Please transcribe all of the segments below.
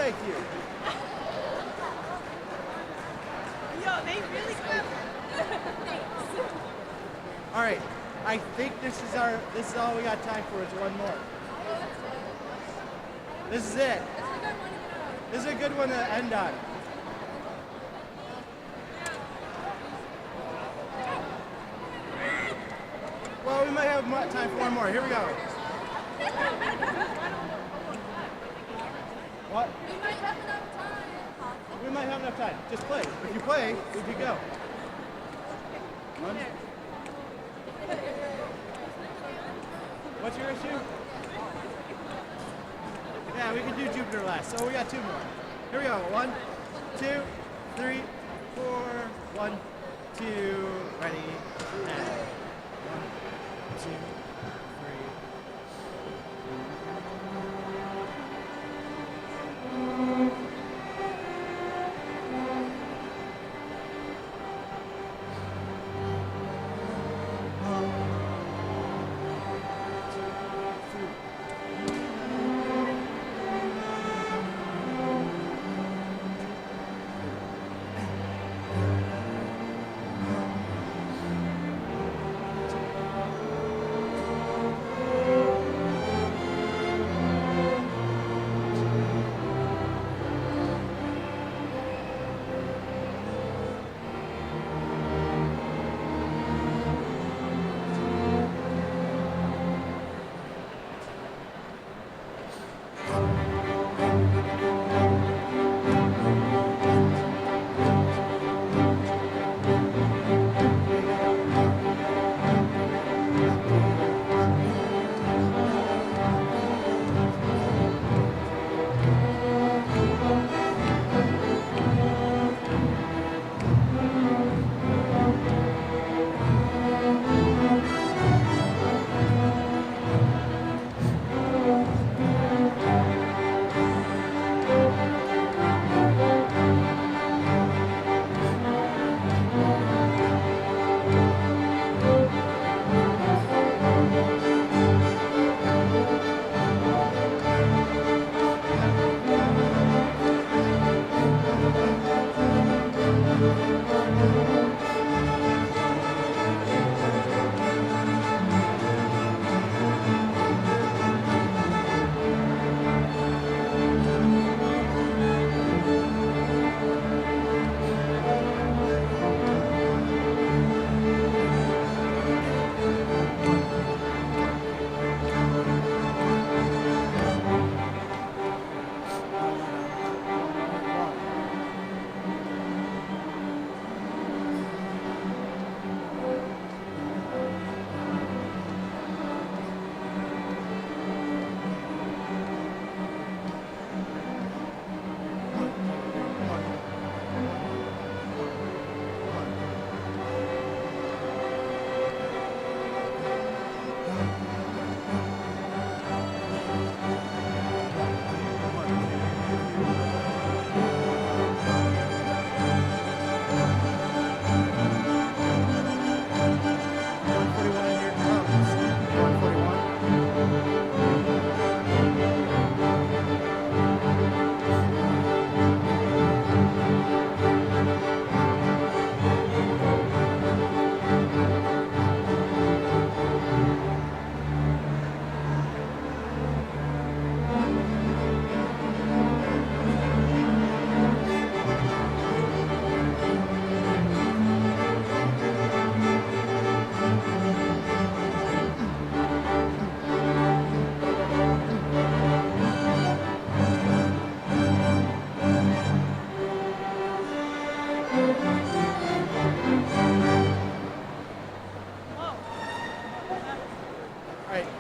Thank you. Yo, they really clever. All right. I think this is all we got time for is one more. This is it. This is a good one to end on. Well, we might have time for one more. Here we go. What? We might have enough time. We might have enough time. Just play. If you play, we can go. One. What's your issue? Yeah, we can do Jupiter last. So we got two more. Here we go. 1, 2, 3, 4. 1, 2. Ready. And 1, 2, 3.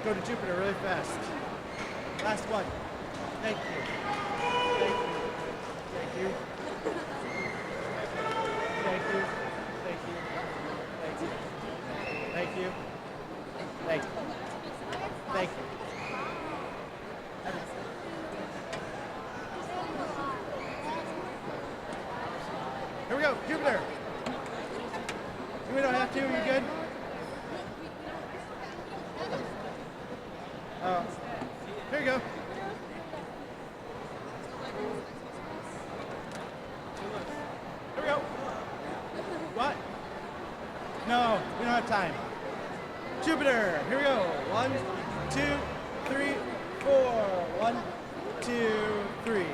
Go to Jupiter really fast. Last one. Thank you. Thank you. Thank you. Thank you. Thank you. Thank you. Thank you. Thank you. Thank you. Here we go, Jupiter. We don't have to, you good? Here you go. time. Jupiter, here we go. 1, 2, 3, 4. 1, 2, 3.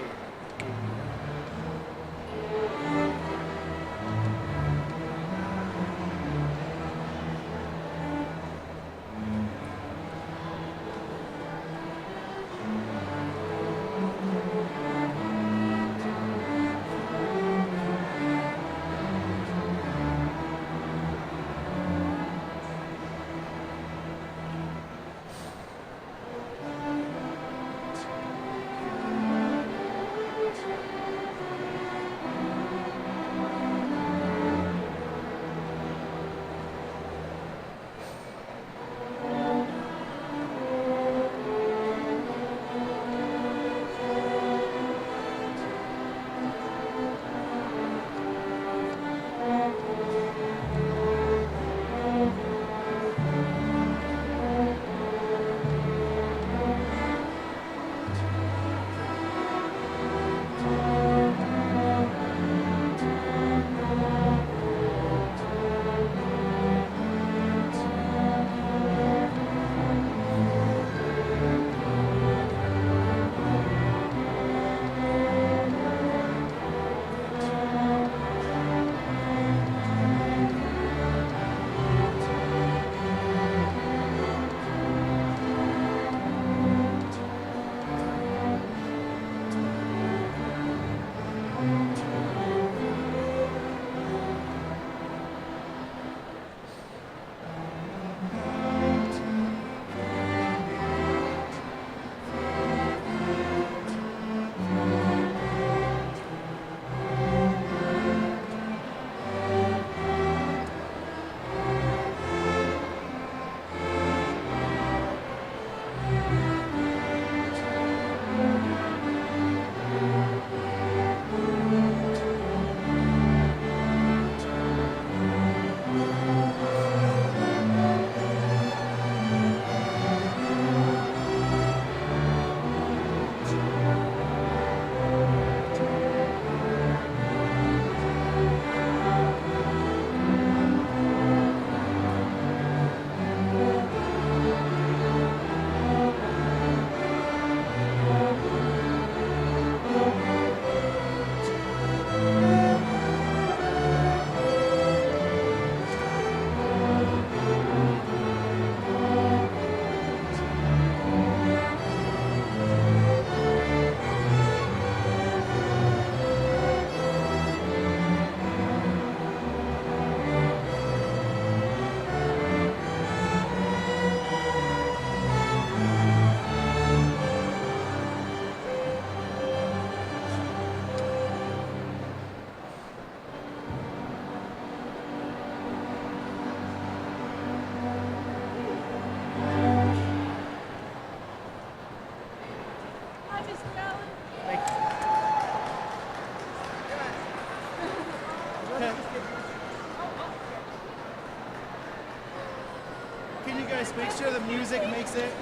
Can you guys make sure the music makes it?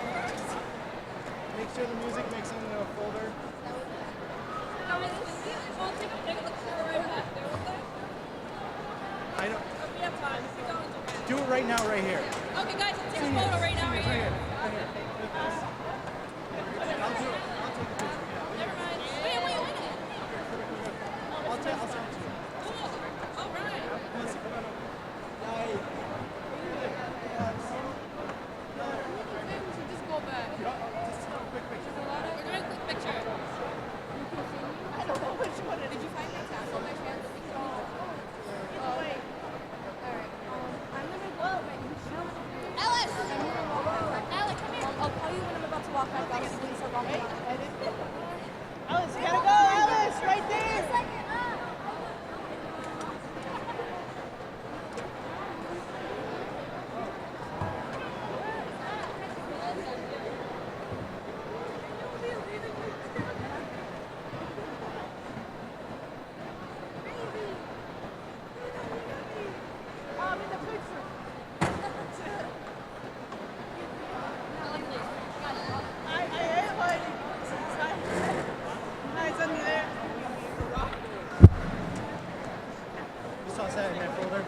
Make sure the music makes it into a folder. I don't. We have time. Keep going. Do it right now, right here. Okay, guys, let's take a photo right now, right here. Right here. I'll do it. I'll take a picture. Never mind. Wait. I'll take it. Cool. All right. Just go back. Just a quick picture. We're doing a quick picture. I don't know which one. Did you find my tassel by chance? Oh, wait. Alright. I'm gonna go right now. Alice! Alex, come here. I'll call you when I'm about to walk back out. Things are wrong. Alice, you gotta go, Alice, right there. Just toss that in that folder.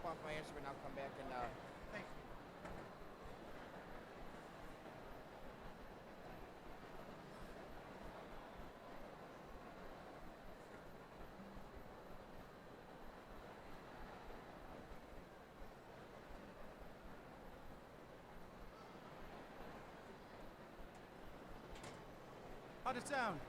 hop off my instrument. I'll come back and. Thanks. How'd it sound?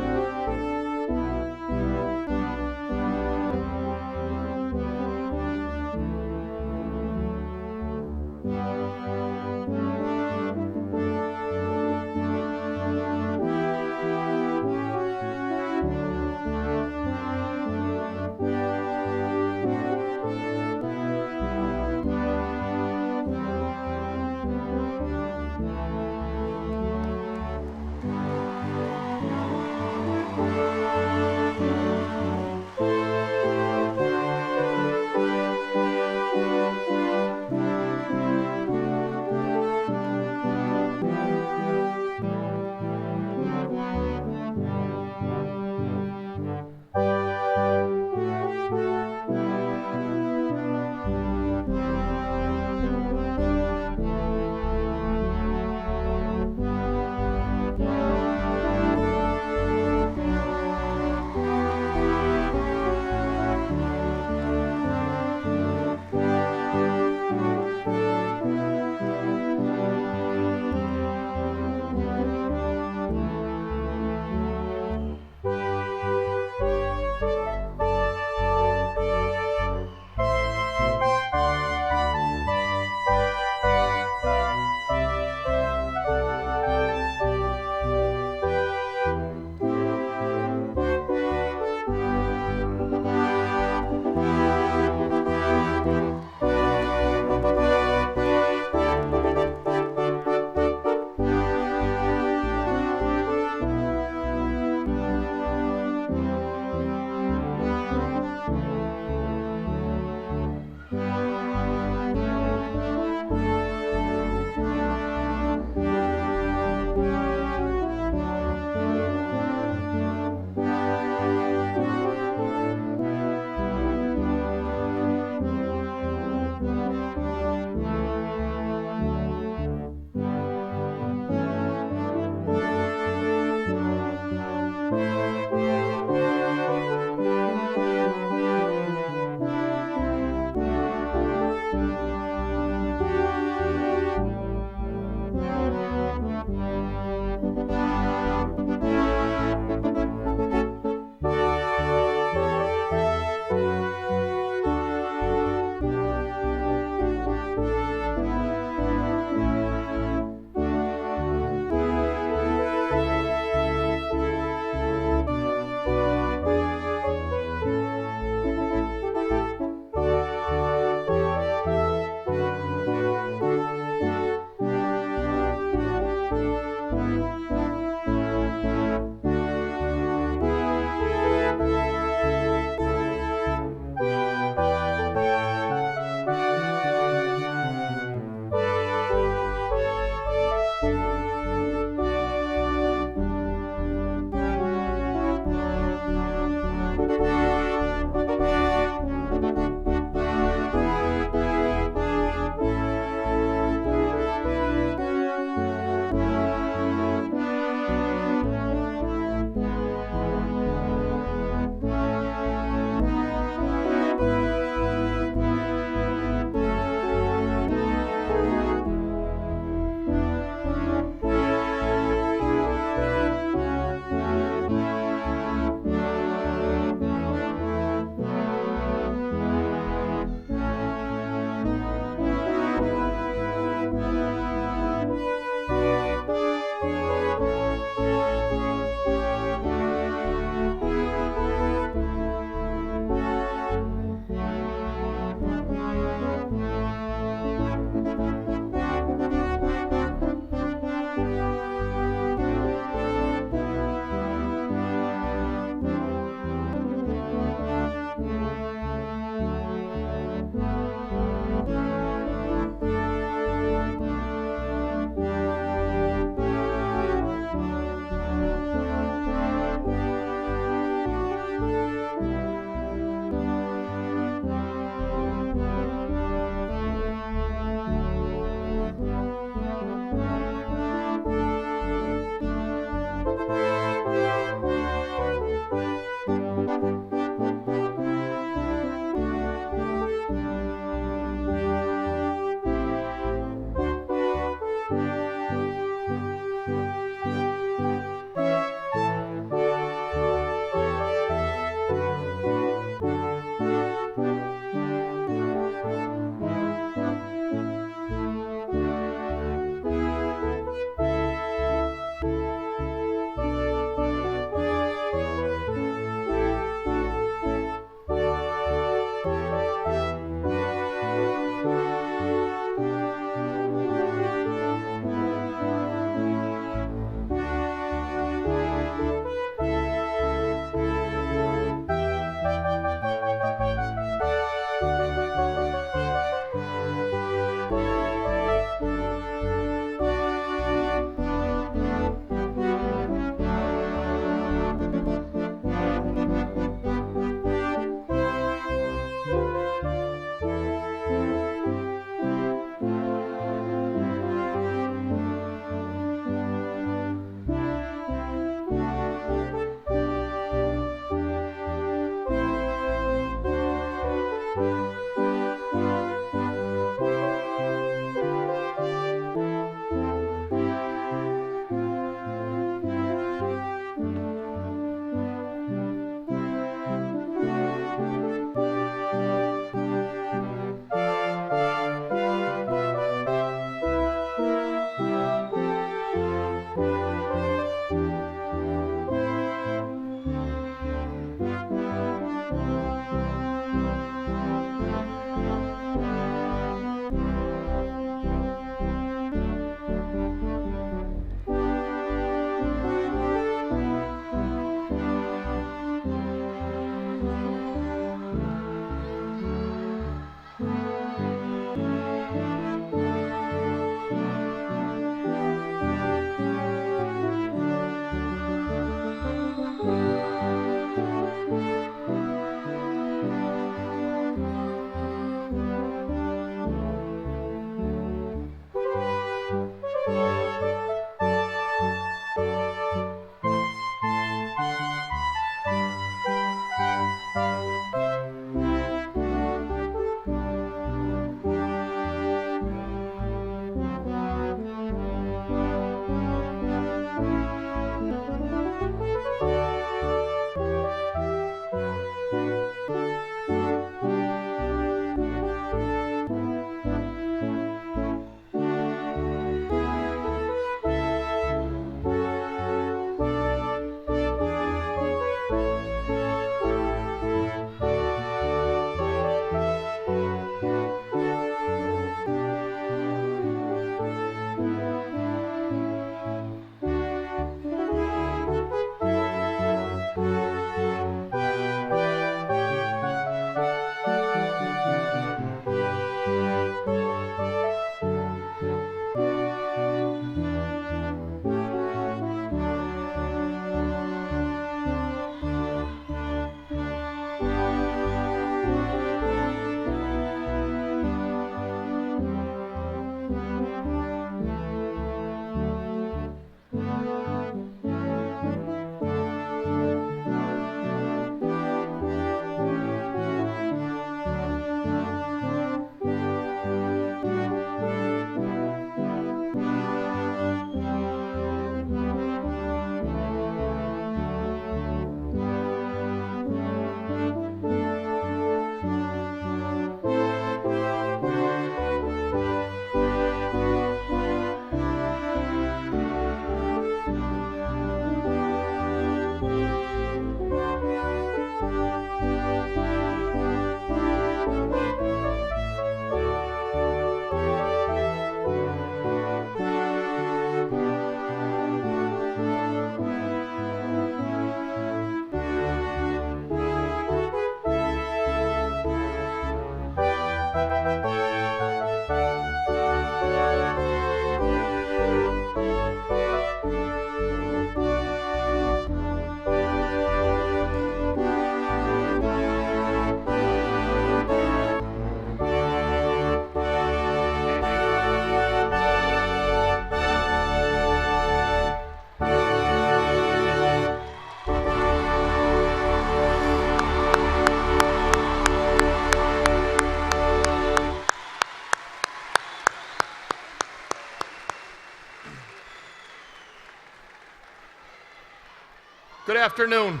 Good afternoon,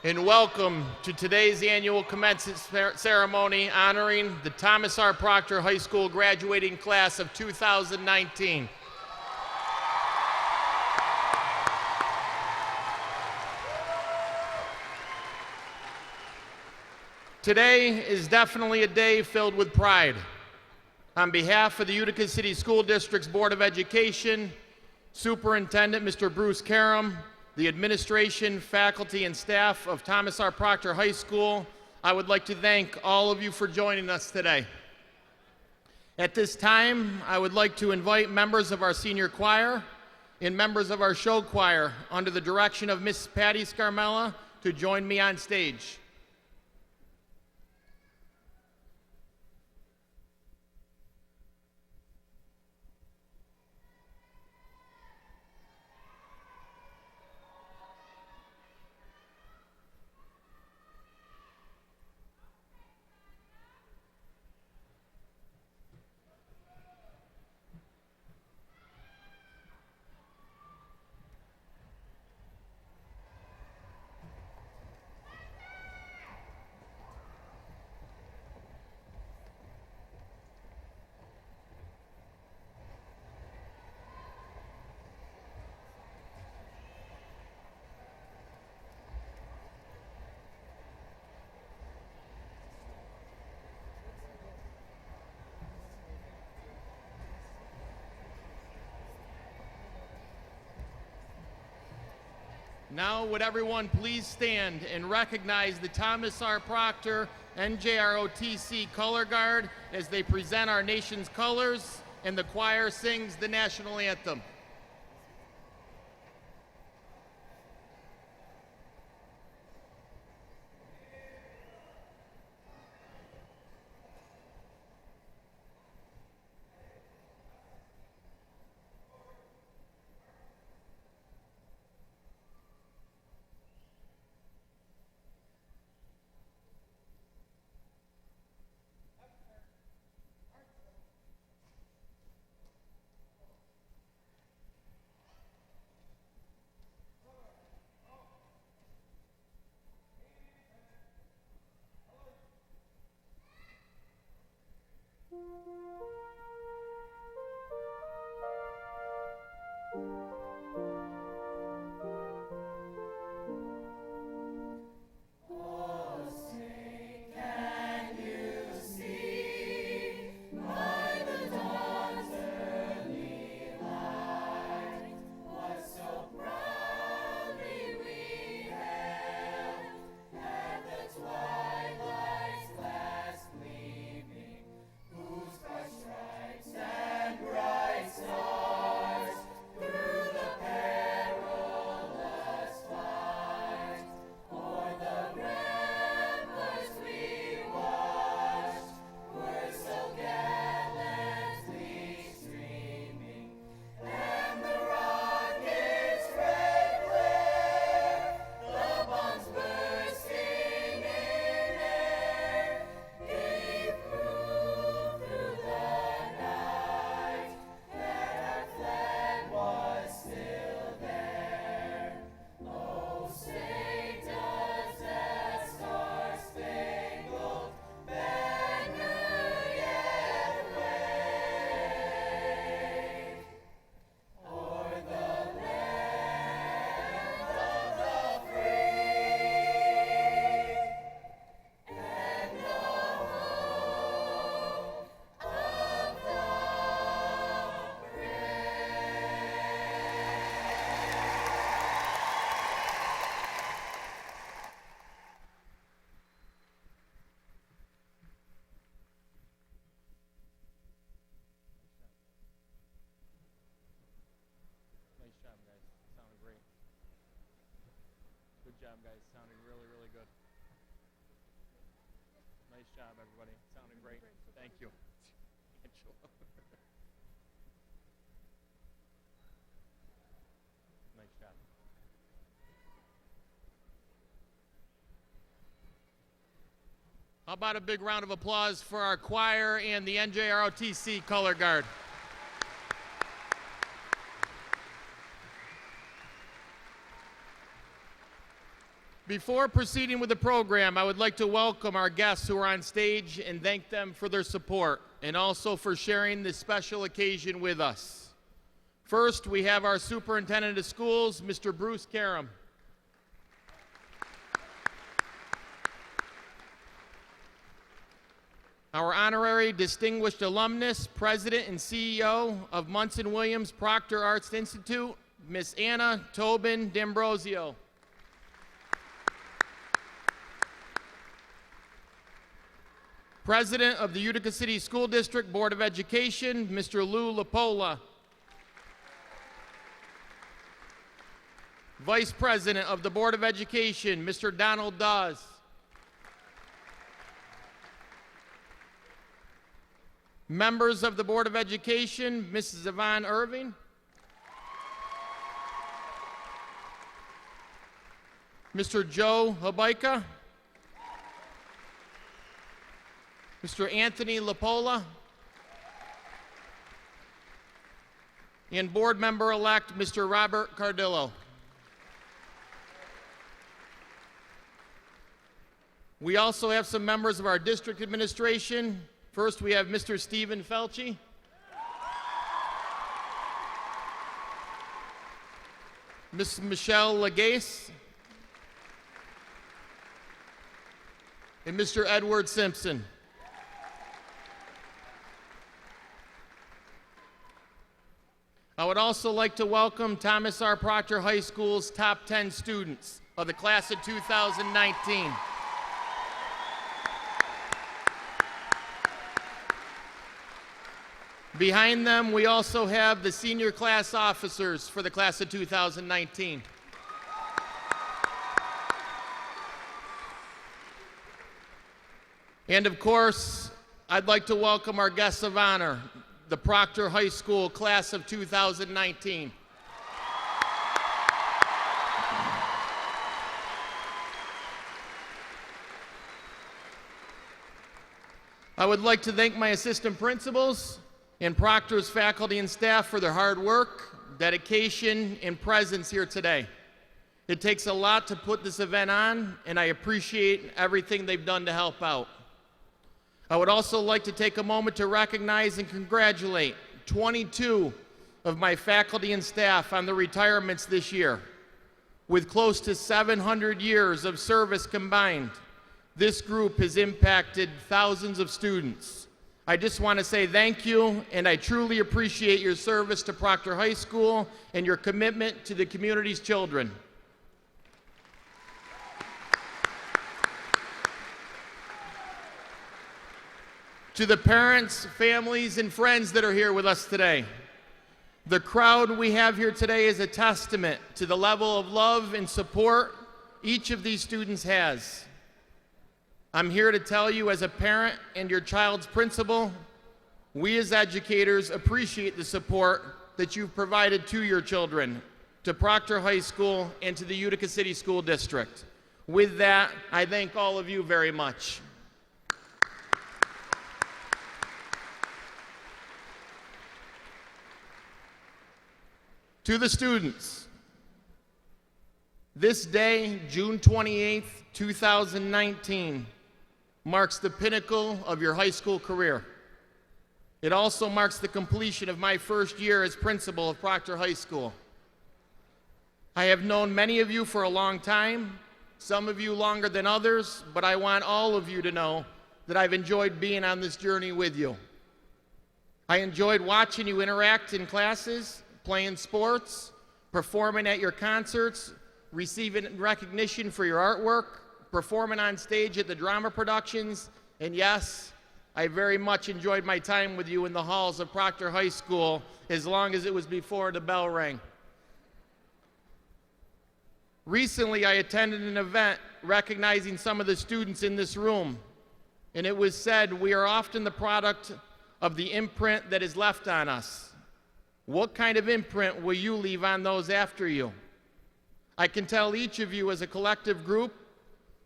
and welcome to today's annual commencement ceremony honoring the Thomas R. Proctor High School graduating class of 2019. Today is definitely a day filled with pride. On behalf of the Utica City School District's Board of Education, Superintendent Mr. Bruce Karam, the administration, faculty, and staff of Thomas R. Proctor High School, I would like to thank all of you for joining us today. At this time, I would like to invite members of our senior choir and members of our show choir under the direction of Miss Patty Scarmella to join me on stage. Now, would everyone please stand and recognize the Thomas R. Proctor NJROTC Color Guard as they present our nation's colors and the choir sings the national anthem. Good job, guys. Sounding really, really good. Nice job, everybody. Sounding great. Thank you. Nice job. How about a big round of applause for our choir and the NJROTC Color Guard? Before proceeding with the program, I would like to welcome our guests who are on stage and thank them for their support and also for sharing this special occasion with us. First, we have our Superintendent of Schools, Mr. Bruce Karam. Our honorary distinguished alumnus, President and CEO of Munson Williams Proctor Arts Institute, Miss Anna Tobin D'Ambrosio. President of the Utica City School District Board of Education, Mr. Lou Lapola. Vice President of the Board of Education, Mr. Donald Dawes. Members of the Board of Education, Mrs. Yvonne Irving. Mr. Joe Habaika. Mr. Anthony Lapola. And Board Member-elect, Mr. Robert Cardillo. We also have some members of our district administration. First, we have Mr. Stephen Felci. Ms. Michelle Lagace. And Mr. Edward Simpson. I would also like to welcome Thomas R. Proctor High School's top 10 students of the class of 2019. Behind them, we also have the senior class officers for the class of 2019. And of course, I'd like to welcome our guests of honor, the Proctor High School class of 2019. I would like to thank my assistant principals and Proctor's faculty and staff for their hard work, dedication, and presence here today. It takes a lot to put this event on, and I appreciate everything they've done to help out. I would also like to take a moment to recognize and congratulate 22 of my faculty and staff on their retirements this year. With close to 700 years of service combined, this group has impacted thousands of students. I just want to say thank you, and I truly appreciate your service to Proctor High School and your commitment to the community's children. To the parents, families, and friends that are here with us today, the crowd we have here today is a testament to the level of love and support each of these students has. I'm here to tell you, as a parent and your child's principal, we as educators appreciate the support that you've provided to your children, to Proctor High School, and to the Utica City School District. With that, I thank all of you very much. To the students, this day, June 28th, 2019, marks the pinnacle of your high school career. It also marks the completion of my first year as principal of Proctor High School. I have known many of you for a long time, some of you longer than others, but I want all of you to know that I've enjoyed being on this journey with you. I enjoyed watching you interact in classes, playing sports, performing at your concerts, receiving recognition for your artwork, performing on stage at the drama productions, and yes, I very much enjoyed my time with you in the halls of Proctor High School, as long as it was before the bell rang. Recently, I attended an event recognizing some of the students in this room, and it was said we are often the product of the imprint that is left on us. What kind of imprint will you leave on those after you? I can tell each of you as a collective group,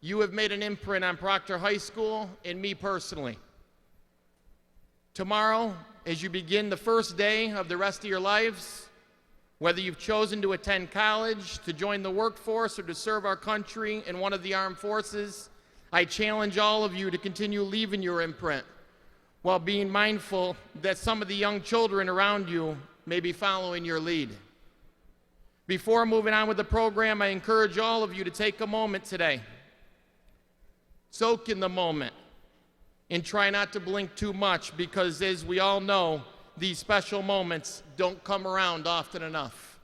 you have made an imprint on Proctor High School and me personally. Tomorrow, as you begin the first day of the rest of your lives, Whether you've chosen to attend college, to join the workforce, or to serve our country in one of the armed forces, I challenge all of you to continue leaving your imprint while being mindful that some of the young children around you may be following your lead. Before moving on with the program, I encourage all of you to take a moment today. Soak in the moment and try not to blink too much because, as we all know, these special moments don't come around often enough.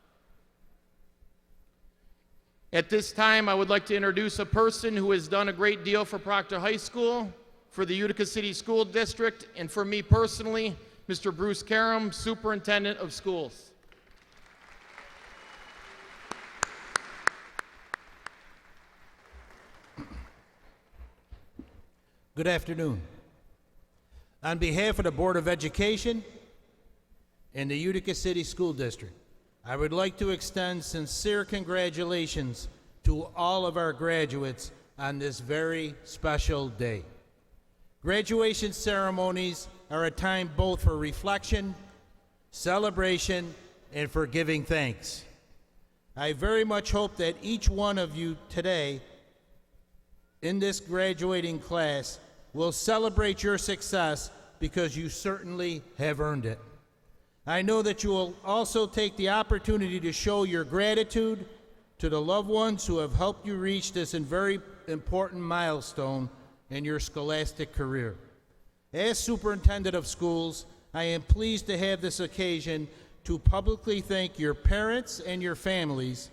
At this time, I would like to introduce a person who has done a great deal for Proctor High School, for the Utica City School District, and for me personally, Mr. Bruce Karam, Superintendent of Schools. Good afternoon. On behalf of the Board of Education and the Utica City School District, I would like to extend sincere congratulations to all of our graduates on this very special day. Graduation ceremonies are a time both for reflection, celebration, and for giving thanks. I very much hope that each one of you today in this graduating class will celebrate your success because you certainly have earned it. I know that you will also take the opportunity to show your gratitude to the loved ones who have helped you reach this very important milestone in your scholastic career. As Superintendent of Schools, I am pleased to have this occasion to publicly thank your parents and your families,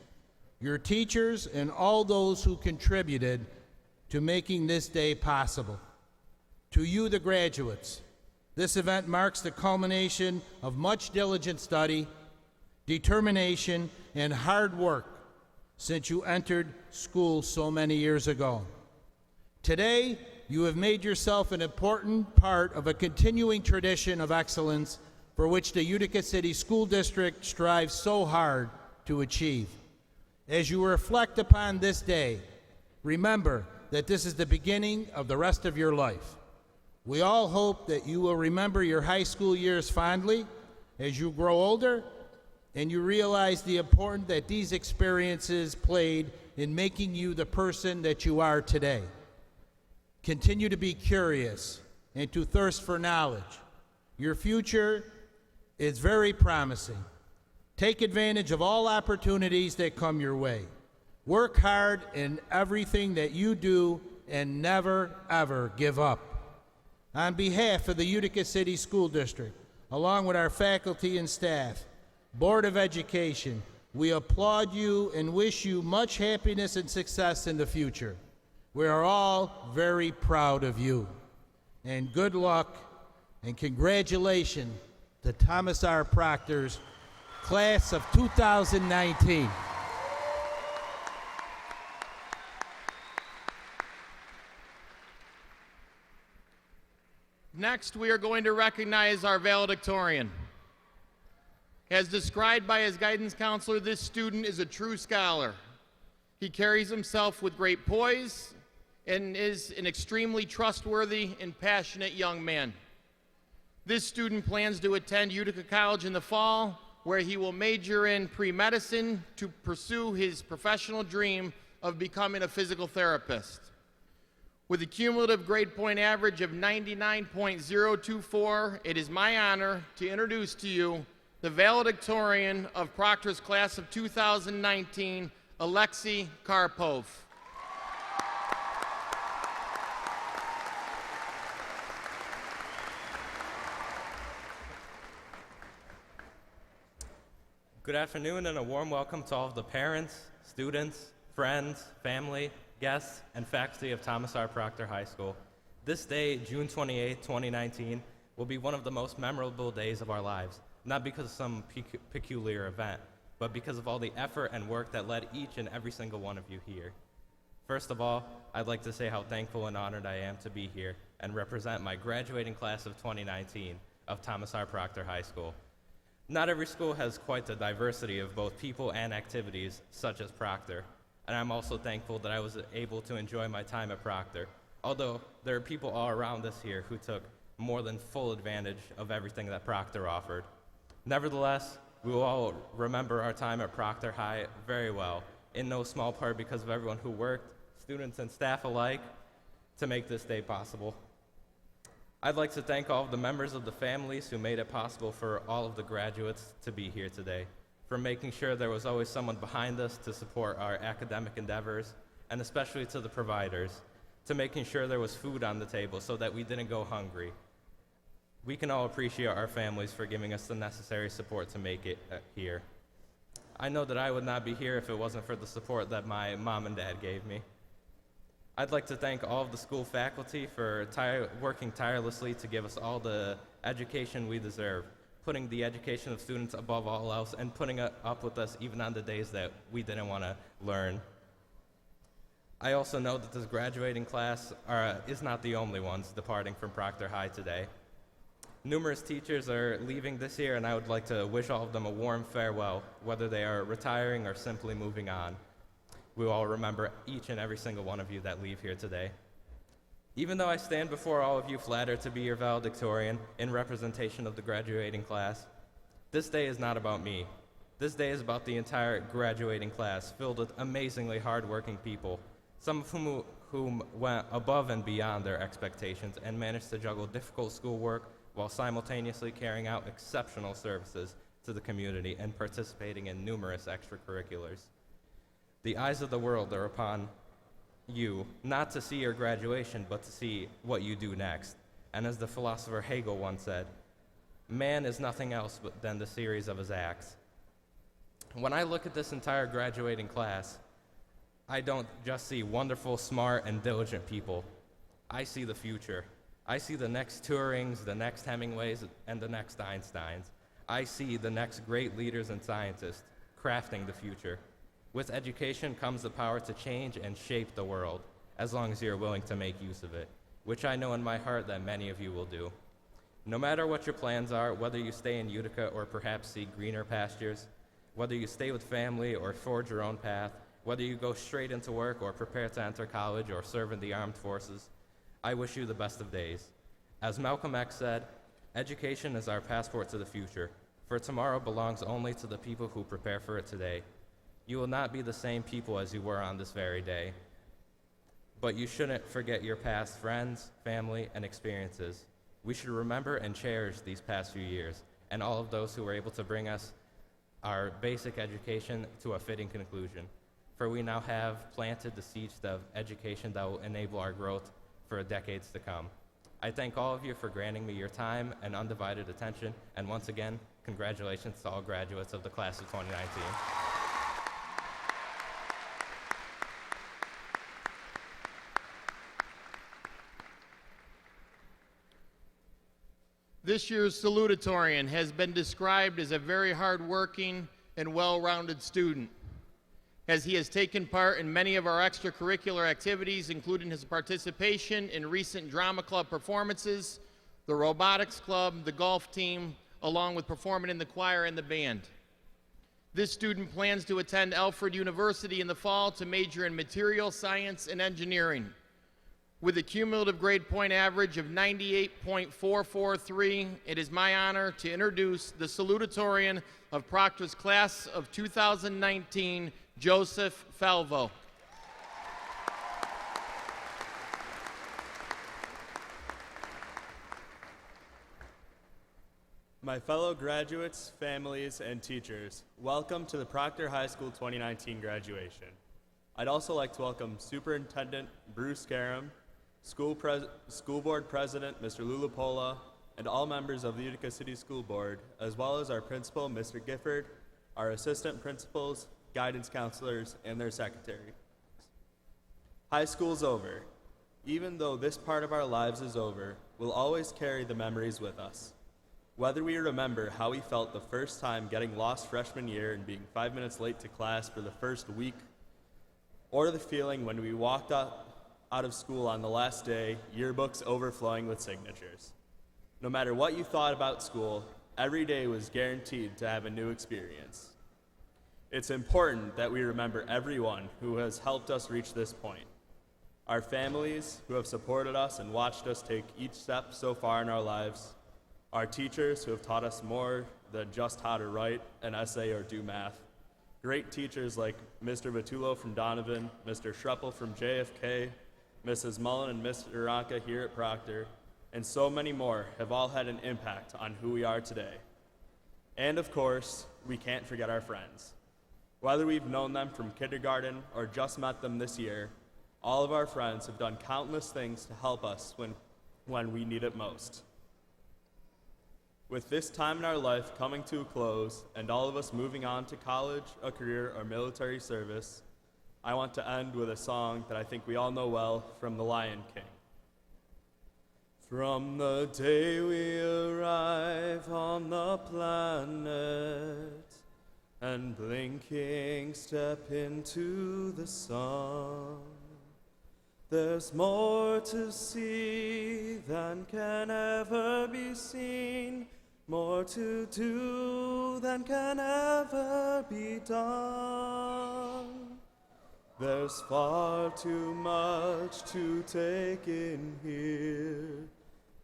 your teachers, and all those who contributed to making this day possible. To you, the graduates, this event marks the culmination of much diligent study, determination, and hard work since you entered school so many years ago. Today, you have made yourself an important part of a continuing tradition of excellence for which the Utica City School District strives so hard to achieve. As you reflect upon this day, remember that this is the beginning of the rest of your life. We all hope that you will remember your high school years fondly as you grow older and you realize the importance that these experiences played in making you the person that you are today. Continue to be curious and to thirst for knowledge. Your future is very promising. Take advantage of all opportunities that come your way. Work hard in everything that you do and never, ever give up. On behalf of the Utica City School District, along with our faculty and staff, Board of Education, we applaud you and wish you much happiness and success in the future. We are all very proud of you. And good luck and congratulations to Thomas R. Proctor's class of 2019. Next, we are going to recognize our valedictorian. As described by his guidance counselor, this student is a true scholar. He carries himself with great poise and is an extremely trustworthy and passionate young man. This student plans to attend Utica College in the fall, where he will major in pre-medicine to pursue his professional dream of becoming a physical therapist. With a cumulative grade point average of 99.024, it is my honor to introduce to you the valedictorian of Proctor's class of 2019, Alexei Karpov. Good afternoon and a warm welcome to all of the parents, students, friends, family, guests, and faculty of Thomas R. Proctor High School. This day, June 28, 2019, will be one of the most memorable days of our lives, not because of some peculiar event, but because of all the effort and work that led each and every single one of you here. First of all, I'd like to say how thankful and honored I am to be here and represent my graduating class of 2019 of Thomas R. Proctor High School. Not every school has quite the diversity of both people and activities such as Proctor, and I'm also thankful that I was able to enjoy my time at Proctor, although there are people all around us here who took more than full advantage of everything that Proctor offered. Nevertheless, We will all remember our time at Proctor High very well, in no small part because of everyone who worked, students and staff alike, to make this day possible. I'd like to thank all of the members of the families who made it possible for all of the graduates to be here today, for making sure there was always someone behind us to support our academic endeavors, and especially to the providers, to making sure there was food on the table so that we didn't go hungry. We can all appreciate our families for giving us the necessary support to make it here. I know that I would not be here if it wasn't for the support that my mom and dad gave me. I'd like to thank all of the school faculty for working tirelessly to give us all the education we deserve, putting the education of students above all else, and putting up with us even on the days that we didn't want to learn. I also know that this graduating class is not the only ones departing from Proctor High today. Numerous teachers are leaving this year, and I would like to wish all of them a warm farewell, whether they are retiring or simply moving on. We will all remember each and every single one of you that leave here today. Even though I stand before all of you flattered to be your valedictorian in representation of the graduating class, this day is not about me. This day is about the entire graduating class, filled with amazingly hardworking people, some of whom went above and beyond their expectations and managed to juggle difficult schoolwork while simultaneously carrying out exceptional services to the community and participating in numerous extracurriculars. The eyes of the world are upon you, not to see your graduation, but to see what you do next. And as the philosopher Hegel once said, man is nothing else than the series of his acts. When I look at this entire graduating class, I don't just see wonderful, smart, and diligent people. I see the future. I see the next Turings, the next Hemingways, and the next Einsteins. I see the next great leaders and scientists crafting the future. With education comes the power to change and shape the world, as long as you're willing to make use of it, which I know in my heart that many of you will do. No matter what your plans are, whether you stay in Utica or perhaps seek greener pastures, whether you stay with family or forge your own path, whether you go straight into work or prepare to enter college or serve in the armed forces, I wish you the best of days. As Malcolm X said, education is our passport to the future, for tomorrow belongs only to the people who prepare for it today. You will not be the same people as you were on this very day, but you shouldn't forget your past friends, family, and experiences. We should remember and cherish these past few years and all of those who were able to bring us our basic education to a fitting conclusion, for we now have planted the seeds of education that will enable our growth for decades to come. I thank all of you for granting me your time and undivided attention, and once again, congratulations to all graduates of the class of 2019. This year's salutatorian has been described as a very hardworking and well-rounded student, as he has taken part in many of our extracurricular activities, including his participation in recent drama club performances, the robotics club, the golf team, along with performing in the choir and the band. This student plans to attend Alfred University in the fall to major in material science and engineering. With a cumulative grade point average of 98.443, it is my honor to introduce the salutatorian of Proctor's class of 2019, Joseph Falvo. My fellow graduates, families, and teachers, welcome to the Proctor High School 2019 graduation. I'd also like to welcome Superintendent Bruce Karam, School Board President Mr. Lulapola, and all members of the Utica City School Board, as well as our principal, Mr. Gifford, our assistant principals, guidance counselors, and their secretary. High school's over. Even though this part of our lives is over, we'll always carry the memories with us. Whether we remember how we felt the first time getting lost freshman year and being 5 minutes late to class for the first week, or the feeling when we walked out of school on the last day, yearbooks overflowing with signatures. No matter what you thought about school, every day was guaranteed to have a new experience. It's important that we remember everyone who has helped us reach this point. Our families who have supported us and watched us take each step so far in our lives. Our teachers who have taught us more than just how to write an essay or do math. Great teachers like Mr. Vitullo from Donovan, Mr. Schreppel from JFK, Mrs. Mullen and Mr. Ranka here at Proctor, and so many more have all had an impact on who we are today. And of course, we can't forget our friends. Whether we've known them from kindergarten or just met them this year, all of our friends have done countless things to help us when we need it most. With this time in our life coming to a close and all of us moving on to college, a career, or military service, I want to end with a song that I think we all know well from The Lion King. From the day we arrive on the planet and blinking step into the sun, there's more to see than can ever be seen, more to do than can ever be done. There's far too much to take in here,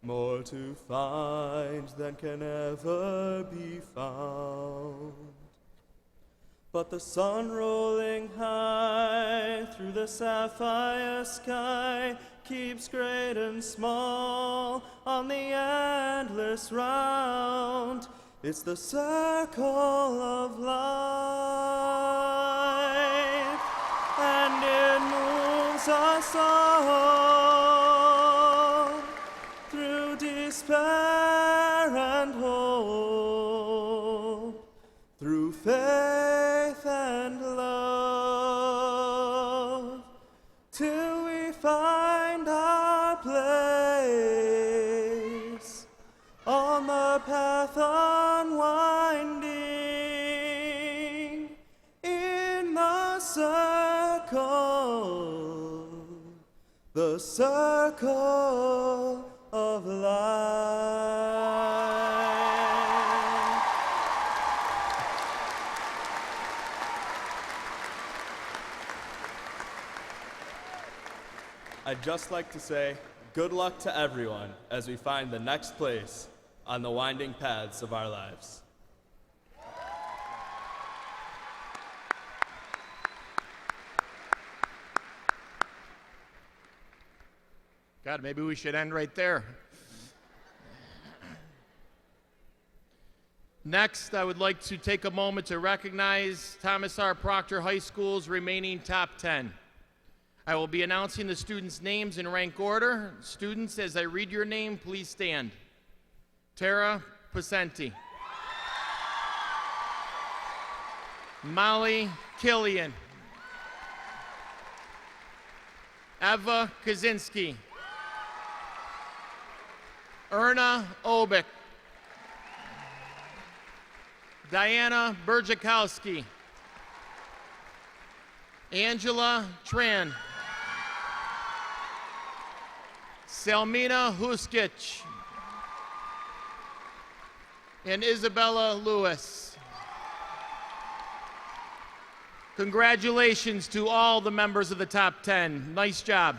more to find than can ever be found. But the sun rolling high through the sapphire sky keeps great and small on the endless round. It's the circle of life, and it moves us all through despair and hope, through faith and love, till we find our place on the path unwinding in the circle of life. I'd just like to say good luck to everyone as we find the next place on the winding paths of our lives. God, maybe we should end right there. Next, I would like to take a moment to recognize Thomas R. Proctor High School's remaining top 10. I will be announcing the students' names in rank order. Students, as I read your name, please stand. Tara Pacenti. Molly Killian. Eva Kaczynski. Erna Obick. Diana Berjakowski. Angela Tran. Selmina Huskic. And Isabella Lewis. Congratulations to all the members of the top 10. Nice job.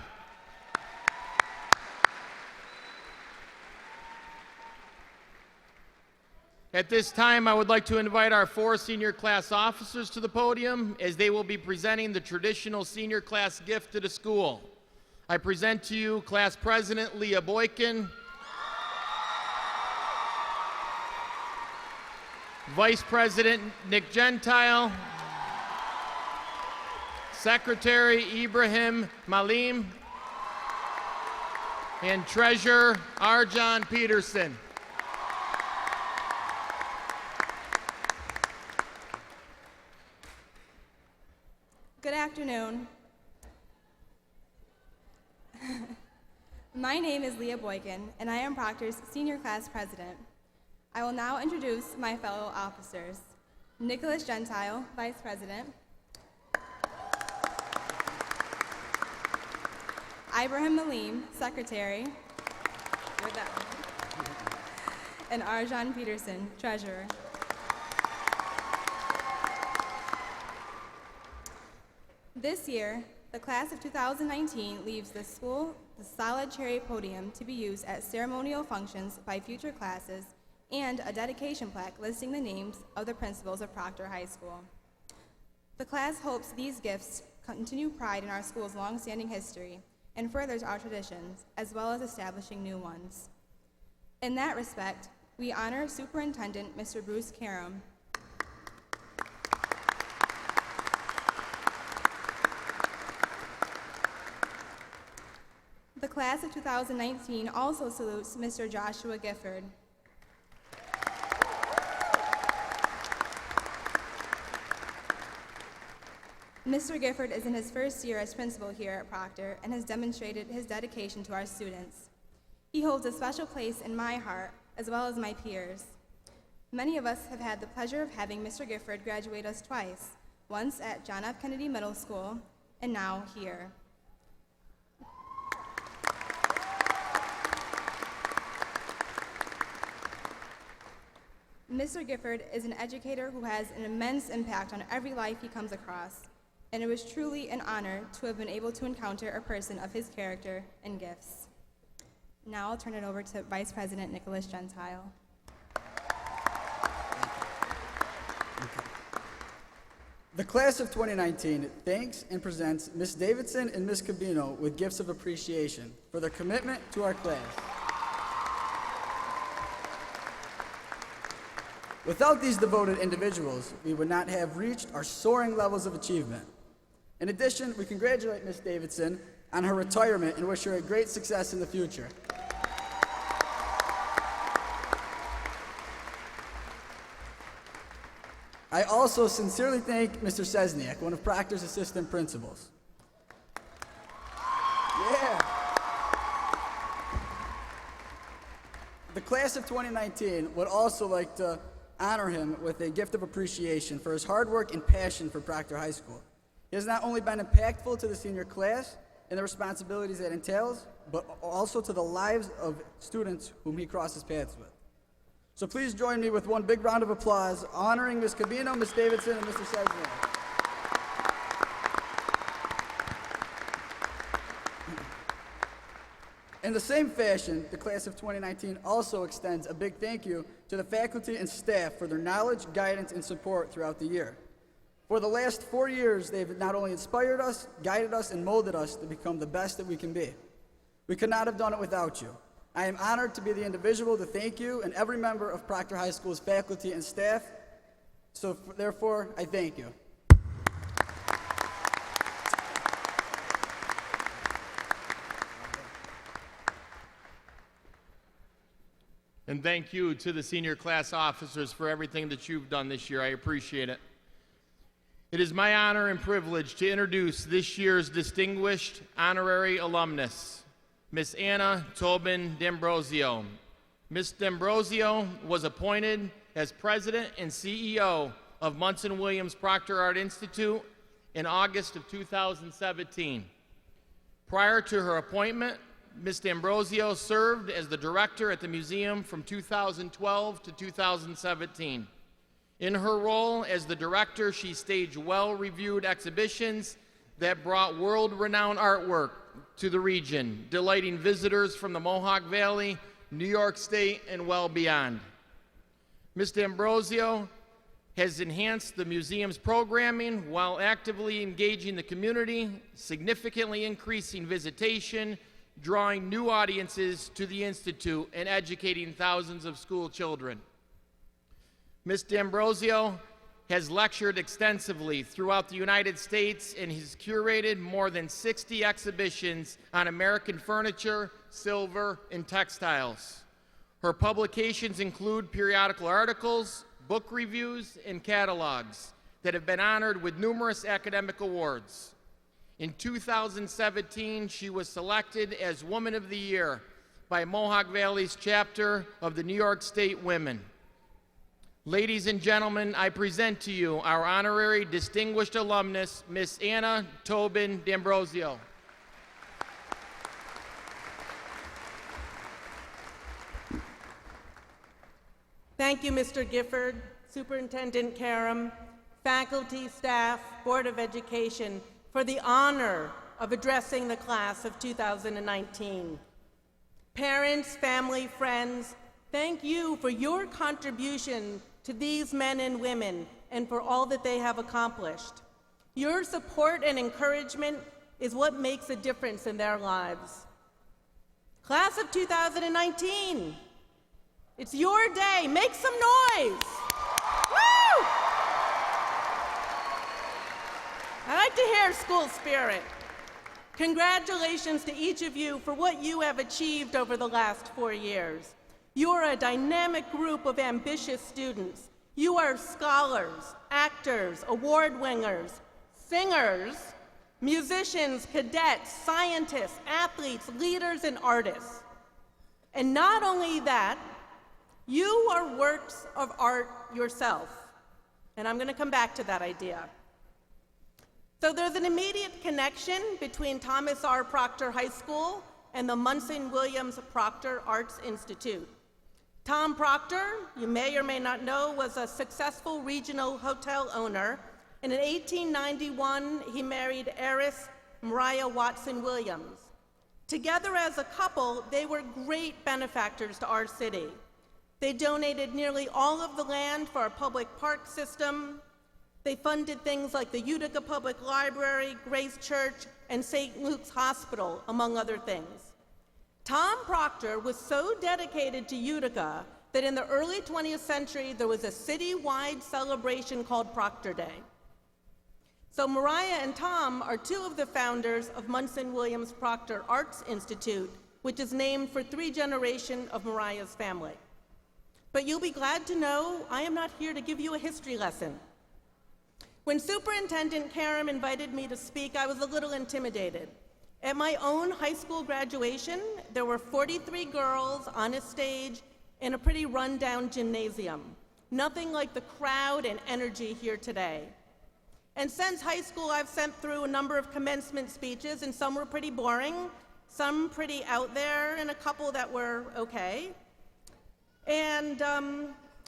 At this time, I would like to invite our 4 senior class officers to the podium as they will be presenting the traditional senior class gift to the school. I present to you Class President Leah Boykin, Vice President Nick Gentile, Secretary Ibrahim Malim, and Treasurer Arjan Peterson. Good afternoon. My name is Leah Boykin, and I am Proctor's Senior Class President. I will now introduce my fellow officers. Nicholas Gentile, Vice President. Ibrahim Malim, Secretary. And Arjan Peterson, Treasurer. This year, the class of 2019 leaves the school the solid cherry podium to be used at ceremonial functions by future classes and a dedication plaque listing the names of the principals of Proctor High School. The class hopes these gifts continue pride in our school's long-standing history and furthers our traditions, as well as establishing new ones. In that respect, we honor Superintendent Mr. Bruce Karam. The class of 2019 also salutes Mr. Joshua Gifford. Mr. Gifford is in his first year as principal here at Proctor and has demonstrated his dedication to our students. He holds a special place in my heart, as well as my peers. Many of us have had the pleasure of having Mr. Gifford graduate us twice, once at John F. Kennedy Middle School, and now here. Mr. Gifford is an educator who has an immense impact on every life he comes across, and it was truly an honor to have been able to encounter a person of his character and gifts. Now I'll turn it over to Vice President Nicholas Gentile. The class of 2019 thanks and presents Ms. Davidson and Ms. Cabino with gifts of appreciation for their commitment to our class. Without these devoted individuals, we would not have reached our soaring levels of achievement. In addition, we congratulate Ms. Davidson on her retirement and wish her a great success in the future. I also sincerely thank Mr. Sesniak, one of Proctor's assistant principals. Yeah. The class of 2019 would also like to honor him with a gift of appreciation for his hard work and passion for Proctor High School. He has not only been impactful to the senior class and the responsibilities that entails, but also to the lives of students whom he crosses paths with. So please join me with one big round of applause honoring Ms. Cabino, Ms. Davidson, and Mr. Sesniak. In the same fashion, the class of 2019 also extends a big thank you to the faculty and staff for their knowledge, guidance, and support throughout the year. For the last 4 years, they've not only inspired us, guided us, and molded us to become the best that we can be. We could not have done it without you. I am honored to be the individual to thank you and every member of Proctor High School's faculty and staff. So therefore, I thank you. And thank you to the senior class officers for everything that you've done this year. I appreciate it. It is my honor and privilege to introduce this year's distinguished honorary alumnus, Miss Anna Tobin D'Ambrosio. Miss D'Ambrosio was appointed as president and CEO of Munson Williams Proctor Art Institute in August of 2017. Prior to her appointment, Ms. D'Ambrosio served as the director at the museum from 2012 to 2017. In her role as the director, she staged well-reviewed exhibitions that brought world-renowned artwork to the region, delighting visitors from the Mohawk Valley, New York State, and well beyond. Ms. D'Ambrosio has enhanced the museum's programming while actively engaging the community, significantly increasing visitation, drawing new audiences to the Institute, and educating thousands of school children. Ms. D'Ambrosio has lectured extensively throughout the United States and has curated more than 60 exhibitions on American furniture, silver, and textiles. Her publications include periodical articles, book reviews, and catalogs that have been honored with numerous academic awards. In 2017, she was selected as Woman of the Year by Mohawk Valley's chapter of the New York State Women. Ladies and gentlemen, I present to you our honorary distinguished alumnus, Miss Anna Tobin D'Ambrosio. Thank you, Mr. Gifford, Superintendent Karam, faculty, staff, Board of Education, for the honor of addressing the class of 2019. Parents, family, friends, Thank you for your contribution to these men and women and for all that they have accomplished. Your support and encouragement is what makes a difference in their lives. Class of 2019, it's your day. Make some noise. Woo! I like to hear school spirit. Congratulations to each of you for what you have achieved over the last 4 years. You are a dynamic group of ambitious students. You are scholars, actors, award winners, singers, musicians, cadets, scientists, athletes, leaders, and artists. And not only that, you are works of art yourself. And I'm going to come back to that idea. So there's an immediate connection between Thomas R. Proctor High School and the Munson Williams Proctor Arts Institute. Tom Proctor, you may or may not know, was a successful regional hotel owner, and in 1891, he married heiress Mariah Watson Williams. Together as a couple, they were great benefactors to our city. They donated nearly all of the land for our public park system. They funded things like the Utica Public Library, Grace Church, and St. Luke's Hospital, among other things. Tom Proctor was so dedicated to Utica that in the early 20th century, there was a citywide celebration called Proctor Day. So Mariah and Tom are two of the founders of Munson Williams Proctor Arts Institute, which is named for 3 generations of Mariah's family. But you'll be glad to know I am not here to give you a history lesson. When Superintendent Karam invited me to speak, I was a little intimidated. At my own high school graduation, there were 43 girls on a stage in a pretty rundown gymnasium. Nothing like the crowd and energy here today. And since high school, I've sent through a number of commencement speeches, and some were pretty boring, some pretty out there, and a couple that were okay. And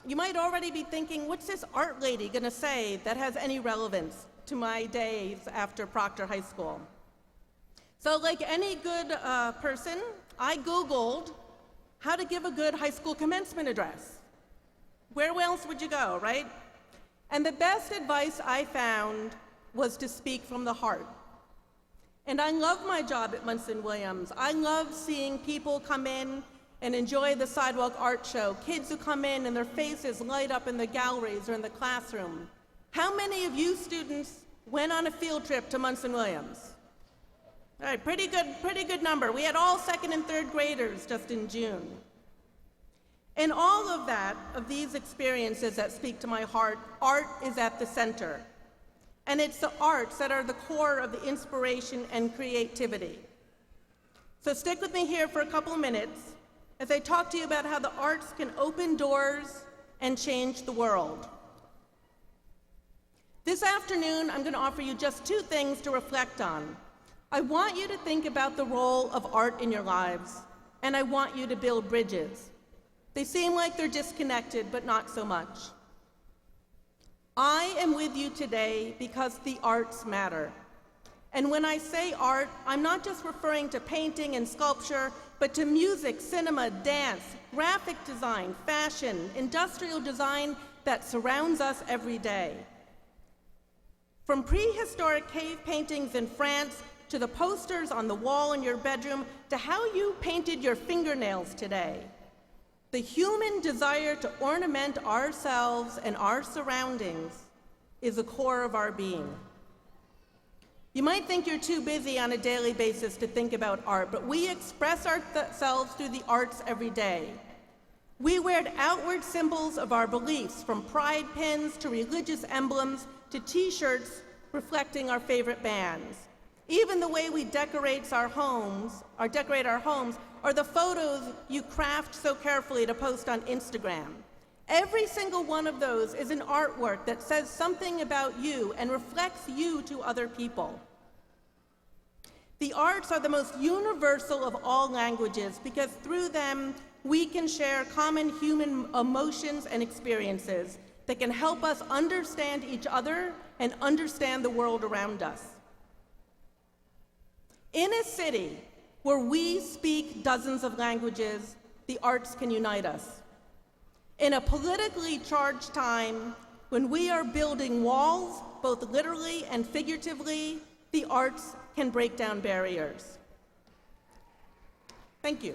you might already be thinking, what's this art lady gonna say that has any relevance to my days after Proctor High School? So like any good person, I Googled how to give a good high school commencement address. Where else would you go, right? And the best advice I found was to speak from the heart. And I love my job at Munson Williams. I love seeing people come in and enjoy the sidewalk art show, kids who come in and their faces light up in the galleries or in the classroom. How many of you students went on a field trip to Munson Williams? All right, pretty good number. We had all 2nd and 3rd graders just in June. And all of that, of these experiences that speak to my heart, art is at the center. And it's the arts that are the core of the inspiration and creativity. So stick with me here for a couple of minutes as I talk to you about how the arts can open doors and change the world. This afternoon, I'm going to offer you just 2 things to reflect on. I want you to think about the role of art in your lives, and I want you to build bridges. They seem like they're disconnected, but not so much. I am with you today because the arts matter. And when I say art, I'm not just referring to painting and sculpture, but to music, cinema, dance, graphic design, fashion, industrial design that surrounds us every day. From prehistoric cave paintings in France to the posters on the wall in your bedroom to how you painted your fingernails today. The human desire to ornament ourselves and our surroundings is the core of our being. You might think you're too busy on a daily basis to think about art, but we express ourselves through the arts every day. We wear outward symbols of our beliefs, from pride pins to religious emblems to t-shirts reflecting our favorite bands. Even the way we decorate our homes, or the photos you craft so carefully to post on Instagram. Every single one of those is an artwork that says something about you and reflects you to other people. The arts are the most universal of all languages because through them, we can share common human emotions and experiences that can help us understand each other and understand the world around us. In a city where we speak dozens of languages, the arts can unite us. In a politically charged time, when we are building walls, both literally and figuratively, the arts can break down barriers. Thank you.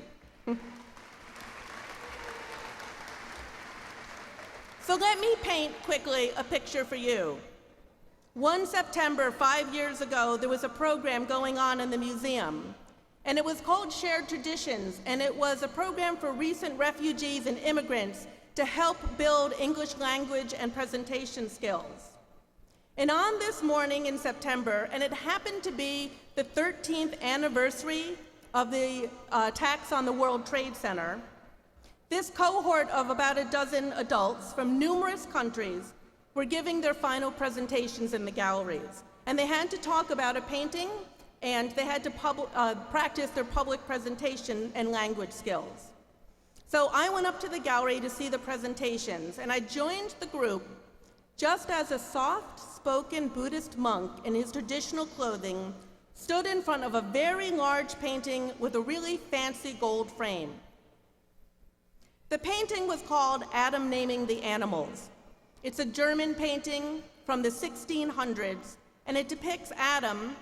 So let me paint quickly a picture for you. One September, 5 years ago, there was a program going on in the museum, and it was called Shared Traditions, and it was a program for recent refugees and immigrants to help build English language and presentation skills. And on this morning in September, and it happened to be the 13th anniversary of the attacks on the World Trade Center, this cohort of about a dozen adults from numerous countries were giving their final presentations in the galleries. And they had to talk about a painting, and they had to practice their public presentation and language skills. So I went up to the gallery to see the presentations, and I joined the group just as a soft-spoken Buddhist monk in his traditional clothing stood in front of a very large painting with a really fancy gold frame. The painting was called Adam Naming the Animals. It's a German painting from the 1600s, and it depicts Adam,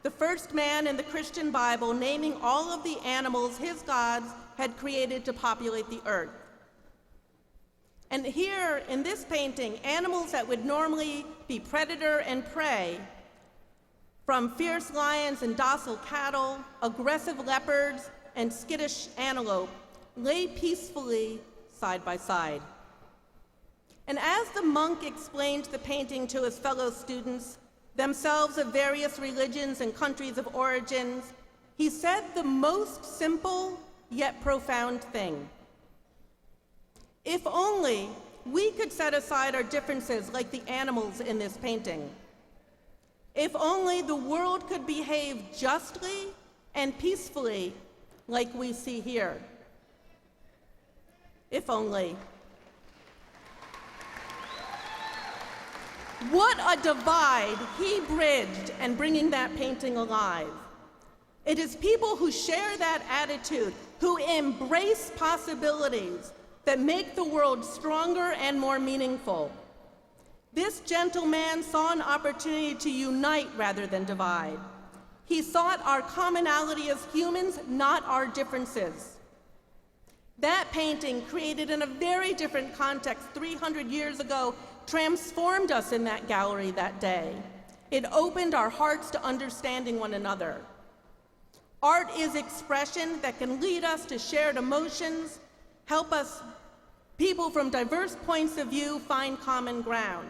the first man in the Christian Bible, naming all of the animals his gods had created to populate the earth. And here in this painting, animals that would normally be predator and prey, from fierce lions and docile cattle, aggressive leopards, and skittish antelope, lay peacefully side by side. And as the monk explained the painting to his fellow students, themselves of various religions and countries of origins, he said the most simple yet profound thing. If only we could set aside our differences like the animals in this painting. If only the world could behave justly and peacefully like we see here. If only. What a divide he bridged in bringing that painting alive. It is people who share that attitude, who embrace possibilities that make the world stronger and more meaningful. This gentleman saw an opportunity to unite rather than divide. He sought our commonality as humans, not our differences. That painting, created in a very different context 300 years ago, transformed us in that gallery that day. It opened our hearts to understanding one another. Art is expression that can lead us to shared emotions, help us, people from diverse points of view, find common ground.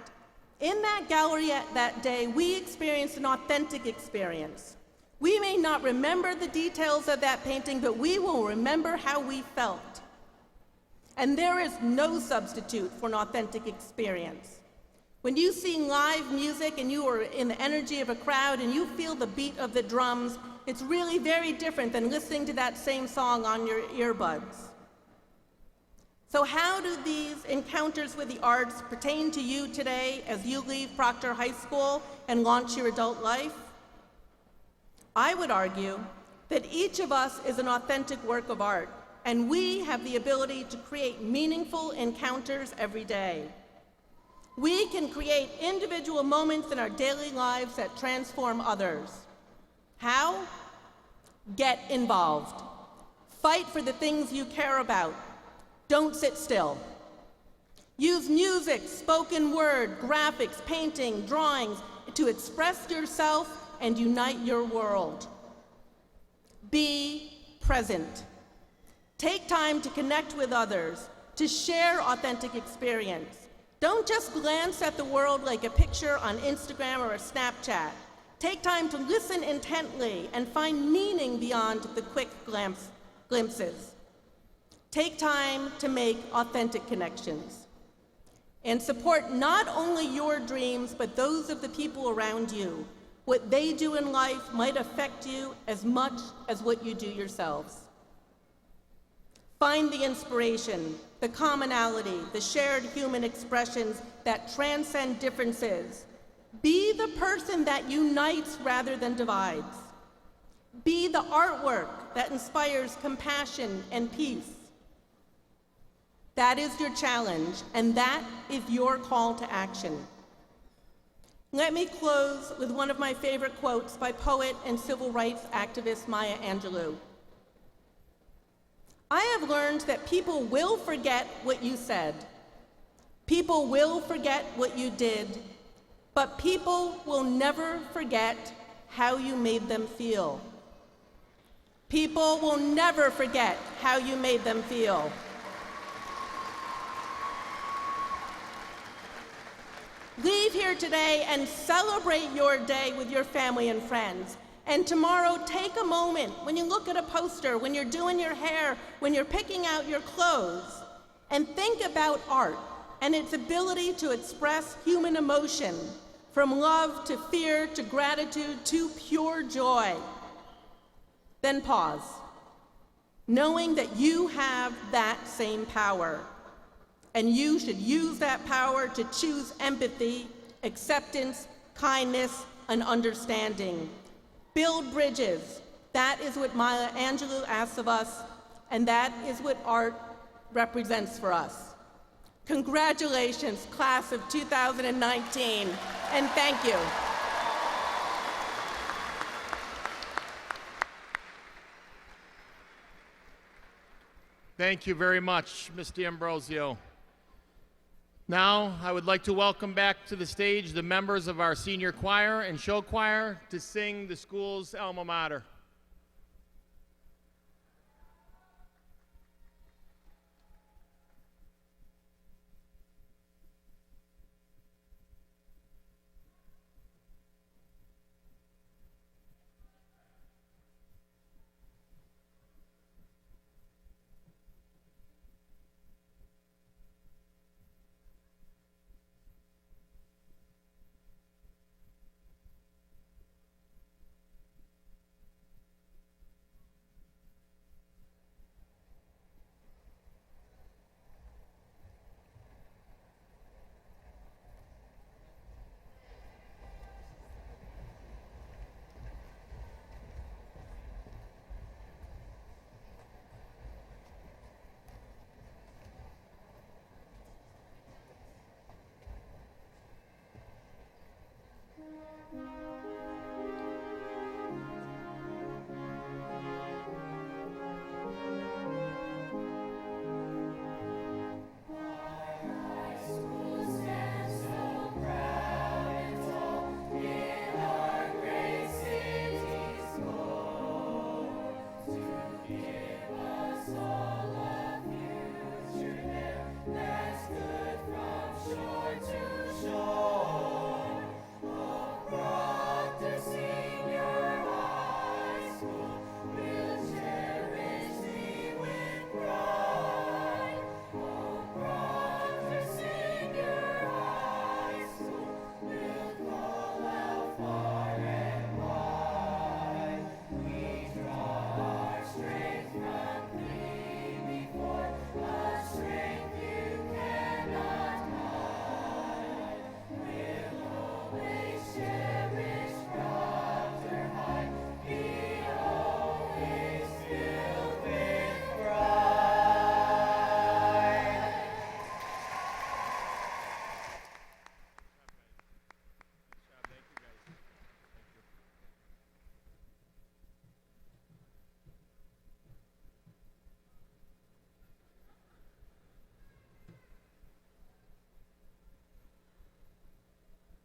In that gallery that day, we experienced an authentic experience. We may not remember the details of that painting, but we will remember how we felt. And there is no substitute for an authentic experience. When you see live music and you are in the energy of a crowd and you feel the beat of the drums, it's really very different than listening to that same song on your earbuds. So how do these encounters with the arts pertain to you today as you leave Proctor High School and launch your adult life? I would argue that each of us is an authentic work of art, and we have the ability to create meaningful encounters every day. We can create individual moments in our daily lives that transform others. How? Get involved. Fight for the things you care about. Don't sit still. Use music, spoken word, graphics, painting, drawings to express yourself and unite your world. Be present. Take time to connect with others, to share authentic experience. Don't just glance at the world like a picture on Instagram or a Snapchat. Take time to listen intently and find meaning beyond the quick glimpses. Take time to make authentic connections. And support not only your dreams, but those of the people around you. What they do in life might affect you as much as what you do yourselves. Find the inspiration, the commonality, the shared human expressions that transcend differences. Be the person that unites rather than divides. Be the artwork that inspires compassion and peace. That is your challenge, and that is your call to action. Let me close with one of my favorite quotes by poet and civil rights activist Maya Angelou. I have learned that people will forget what you said. People will forget what you did, but people will never forget how you made them feel. People will never forget how you made them feel. Leave here today and celebrate your day with your family and friends. And tomorrow, take a moment when you look at a poster, when you're doing your hair, when you're picking out your clothes, and think about art and its ability to express human emotion, from love to fear to gratitude to pure joy. Then pause, knowing that you have that same power. And you should use that power to choose empathy, acceptance, kindness, and understanding. Build bridges. That is what Maya Angelou asks of us, and that is what art represents for us. Congratulations, class of 2019, and thank you. Thank you very much, Ms. D'Ambrosio. Now, I would like to welcome back to the stage the members of our senior choir and show choir to sing the school's alma mater.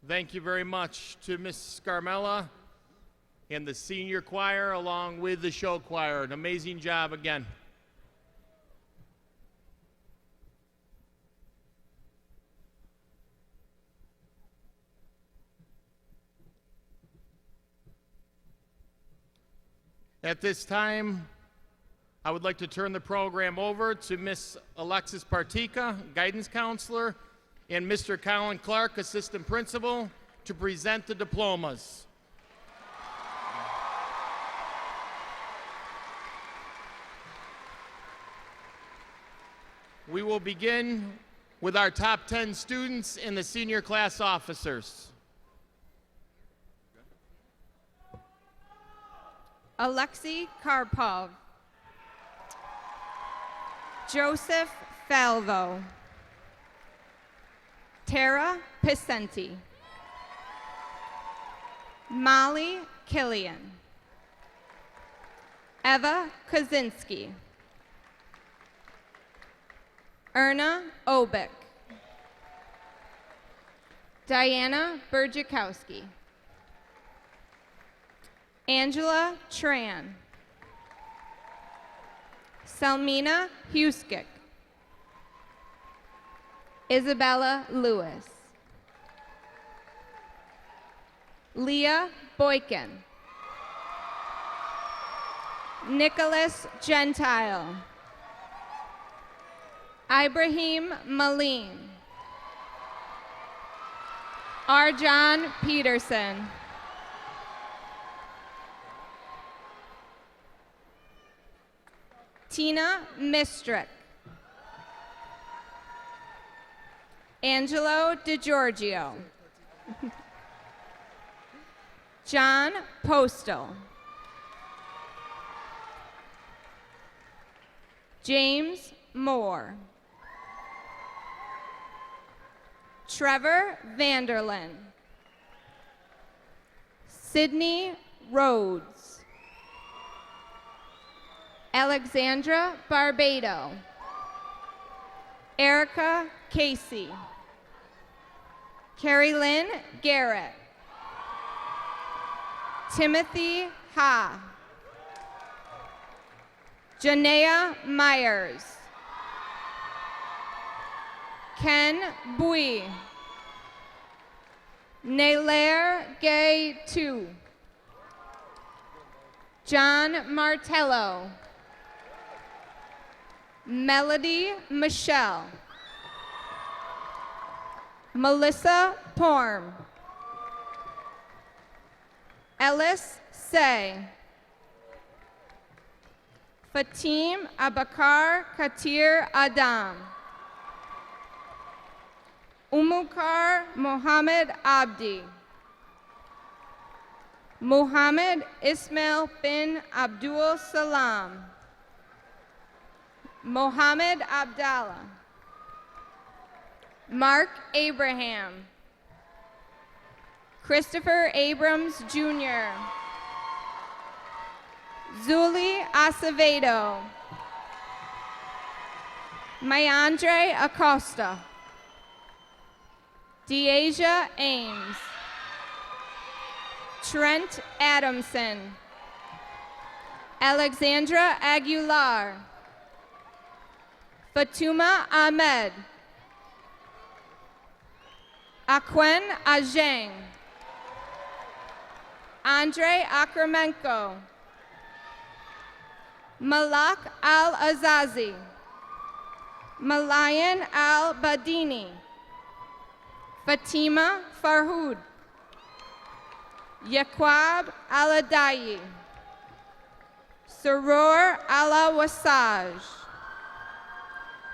Thank you very much to Ms. Scarmella and the senior choir along with the show choir. An amazing job again. At this time, I would like to turn the program over to Ms. Alexis Partika, guidance counselor, and Mr. Colin Clark, assistant principal, to present the diplomas. We will begin with our top 10 students and the senior class officers. Alexei Karpov, Joseph Falvo. Tara Picenti. Molly Killian. Eva Kaczynski. Erna Obick. Diana Burjakowski. Angela Tran. Selmina Huskick. Isabella Lewis. Leah Boykin. Nicholas Gentile. Ibrahim Maleen. Arjan Peterson. Tina Mistrick. Angelo DiGiorgio. John Postal. James Moore. Trevor Vanderlyn. Sydney Rhodes. Alexandra Barbado. Erica Casey. Carrie Lynn Garrett. Timothy Ha. Janea Myers. Ken Bui. Naylor Gay 2. John Martello. Melody Michelle. Melissa Porm. Ellis Say. Fatim Abakar Katir Adam. Umukar Mohammed Abdi. Muhammad Ismail bin Abdul Salam. Mohammed Abdallah. Mark Abraham. Christopher Abrams Jr. Zuli Acevedo. Mayandre Acosta. Deasia Ames. Trent Adamson. Alexandra Aguilar. Fatuma Ahmed. Akwen Ajeng. Andre Akramenko. Malak Al-Azazi. Malayan Al-Badini. Fatima Farhoud. Yaqub Al-Adayi. Saror Ala-Wasaj.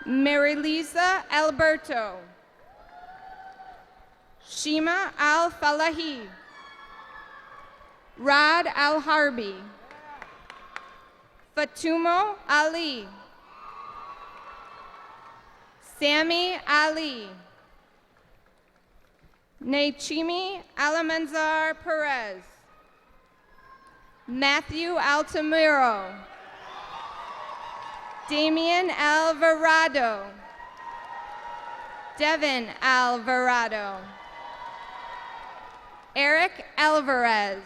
Marilisa Alberto. Shima Al-Falahi. Rad Al-Harbi. Fatumo Ali. Sammy Ali. Nachimi Alamanzar Perez. Matthew Altamiro. Damian Alvarado. Devin Alvarado. Eric Alvarez.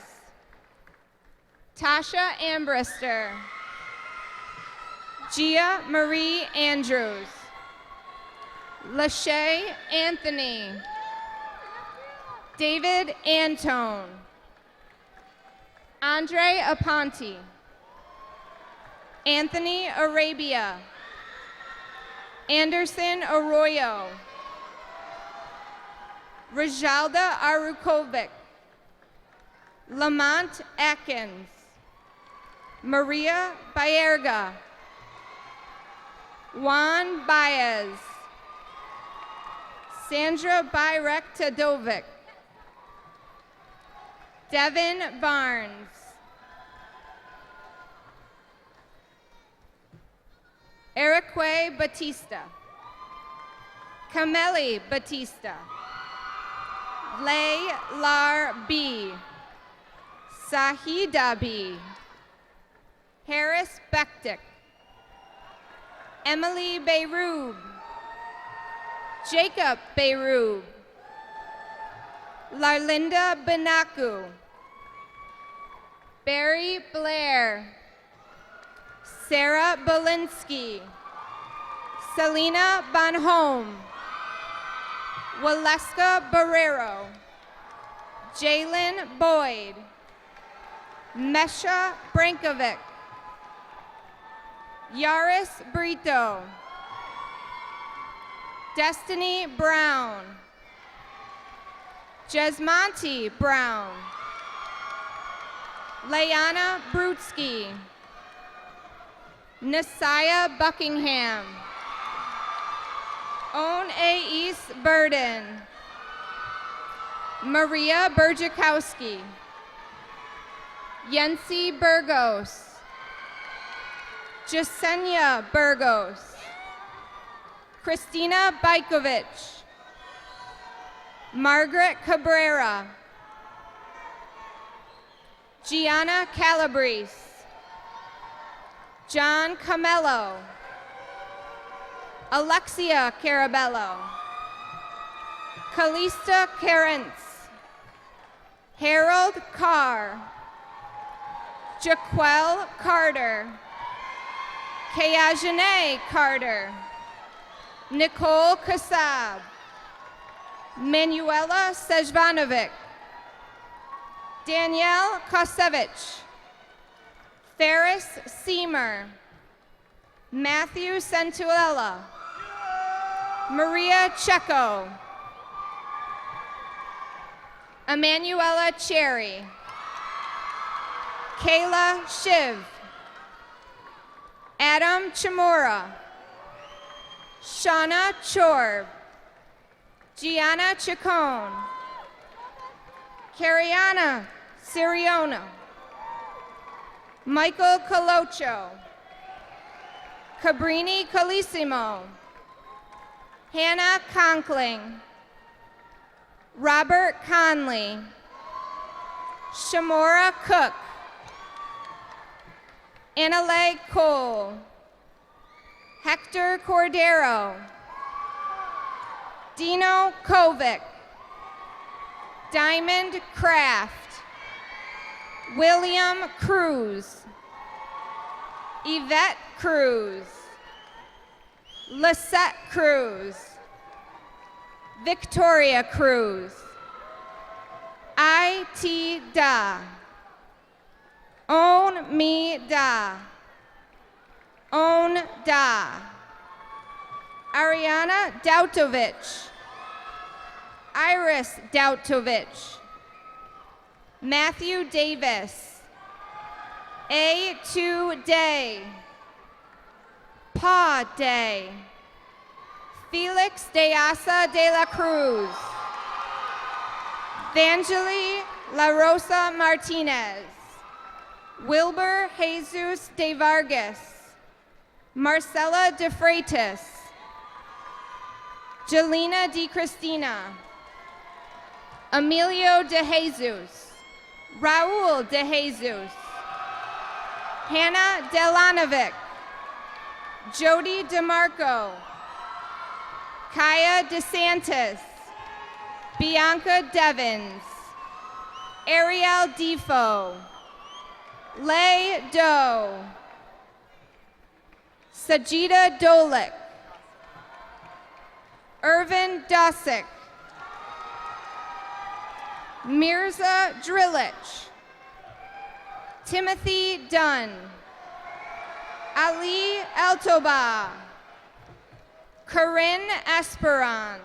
Tasha Ambrister. Gia Marie Andrews. Lachey Anthony. David Antone. Andre Aponte. Anthony Arabia. Anderson Arroyo. Rajalda Arukovic. Lamont Atkins. Maria Baerga. Juan Baez. Sandra Byrek Tadovic. Devin Barnes. Erique Batista. Cameli Batista. Lay Lar B. Sahida B. Harris Bektik. Emily Beyrub. Jacob Beyrub. Larlinda Benaku. Barry Blair. Sarah Belinsky. Selena Bonhomme. Waleska Barrero. Jalen Boyd. Mesha Brankovic. Yaris Brito. Destiny Brown. Jesmonte Brown. Layana Brutsky. Nasiah Buckingham. Own Ais Burden. Maria Berjakowski. Yensi Burgos. Jasenia Burgos. Christina Bajkovic. Margaret Cabrera. Gianna Calabrese. John Camello. Alexia Carabello. Calista Carentz. Harold Carr. Jaquel Carter. Kayajane Carter. Nicole Kasab. Manuela Sejvanovic. Danielle Kosevich. Ferris Seamer. Matthew Santuella. Maria Checo. Emanuela Cherry. Kayla Shiv. Adam Chamora. Shauna Chorb. Gianna Chacon. Cariana Siriona. Michael Colocho. Cabrini Calissimo. Hannah Conkling. Robert Conley. Shamora Cook. Annalay Cole. Hector Cordero. Dino Kovic. Diamond Kraft. William Cruz. Yvette Cruz. Lisette Cruz. Victoria Cruz. I.T. Da. Own Me Da. Own Da. Ariana Dautovich. Iris Dautovich. Matthew Davis. A2 Day. Pa Day. Felix de Asa de la Cruz. Vangeli La Rosa Martinez. Wilbur Jesus de Vargas. Marcela de Freitas. Jelena Di Cristina. Emilio de Jesus. Raul de Jesus. Hannah Delanovic. Jody DeMarco. Kaya DeSantis. Bianca Devins. Ariel Defoe. Lay Doe. Sajida Dolik. Irvin Dosick. Mirza Drillich. Timothy Dunn. Ali Eltoba. Corinne Esperon.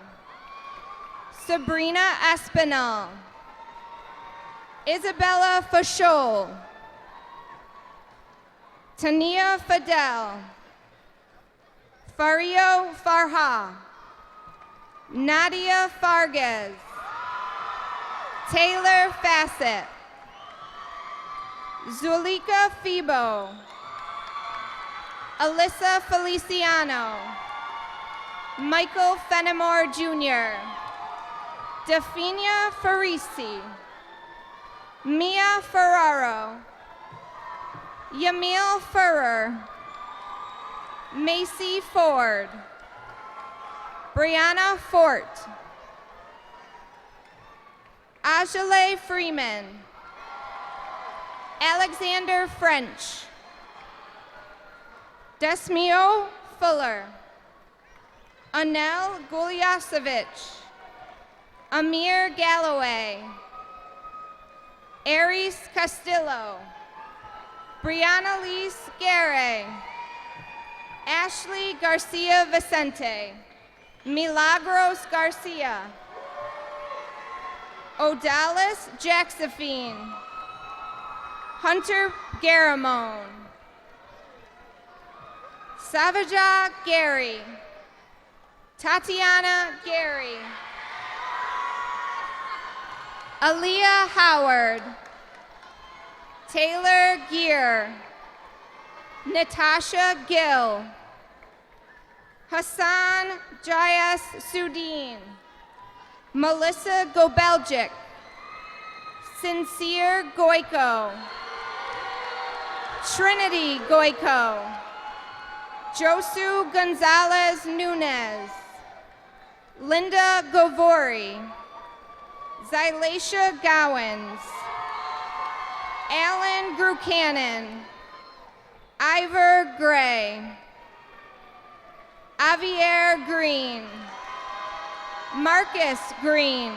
Sabrina Espinal. Isabella Fashol. Tania Fidel. Fario Farha. Nadia Fargas. Taylor Fassett. Zulika Fibo. Alyssa Feliciano. Michael Fenimore Jr., Dafinia Farisi, Mia Ferraro, Yamil Furrer, Macy Ford, Brianna Fort, Ajale Freeman, Alexander French, Desmio Fuller, Anel Gulyasevich, Amir Galloway, Aries Castillo, Brianna Lise Guerre, Ashley Garcia Vicente, Milagros Garcia, Odalis Jaxophine, Hunter Garamone, Savaja Gary, Tatiana Gary, Aaliyah Howard, Taylor Gear, Natasha Gill, Hassan Jayas Sudin, Melissa Gobeljic, Sincere Goico, Trinity Goico, Josu Gonzalez Nunez, Linda Govori, Zylacia Gowans, Alan Grucanen, Ivor Gray, Javier Green, Marcus Green,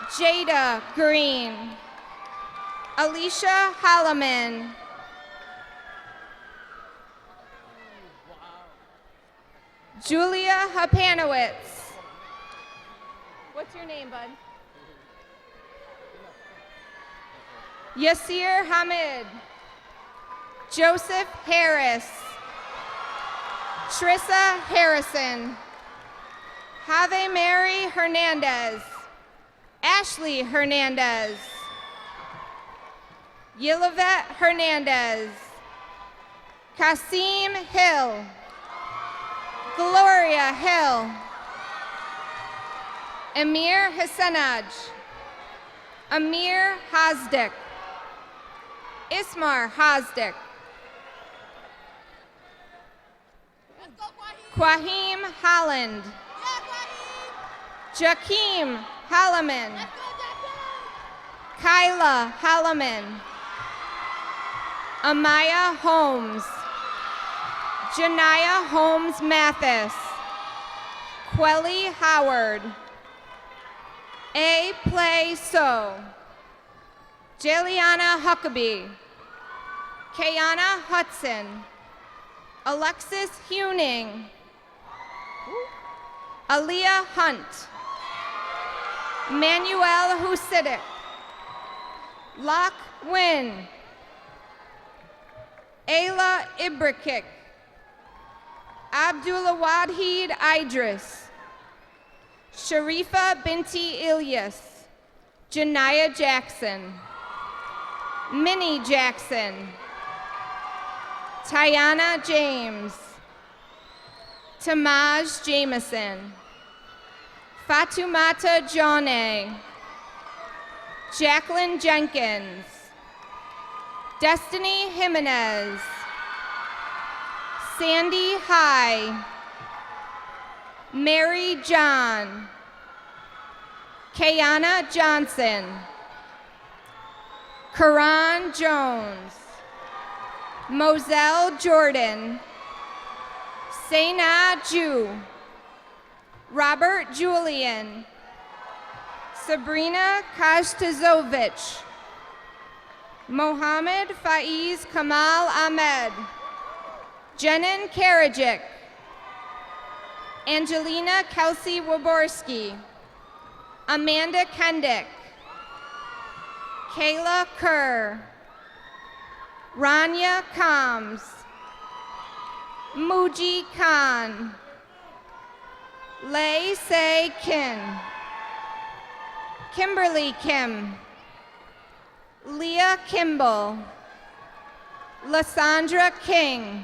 Jada Green, Alicia Holloman, Julia Hapanowitz. What's your name, bud? Yasir Hamid, Joseph Harris, Trissa Harrison, Have Mary Hernandez, Ashley Hernandez, Yilivette Hernandez, Kasim Hill, Gloria Hill, Amir Hassanaj, Amir Hazdik, Ismar Hazdik, Quahim Holland, Jakeem Halliman, Kyla Halliman, Amaya Holmes, Janaya Holmes Mathis, Quelly Howard, A. Play So, Jaliana Huckabee, Kayana Hudson, Alexis Huning, Aaliyah Hunt, Manuel Husidic, Locke Wynn, Ayla Ibrakik, Abdullah Wadheed Idris, Sharifa Binti Ilyas, Janiyah Jackson, Minnie Jackson, Tiana James, Tamaj Jameson, Fatumata Jone, Jacqueline Jenkins, Destiny Jimenez, Sandy High, Mary John, Kayana Johnson, Karan Jones, Moselle Jordan, Sena Ju, Robert Julian, Sabrina Kajtazovich, Mohammed Faiz Kamal Ahmed, Jenin Karajic, Angelina Kelsey Waborski, Amanda Kendick, Kayla Kerr, Rania Combs, Muji Khan, Lei Se Kim, Kimberly Kim, Leah Kimball, Lysandra King,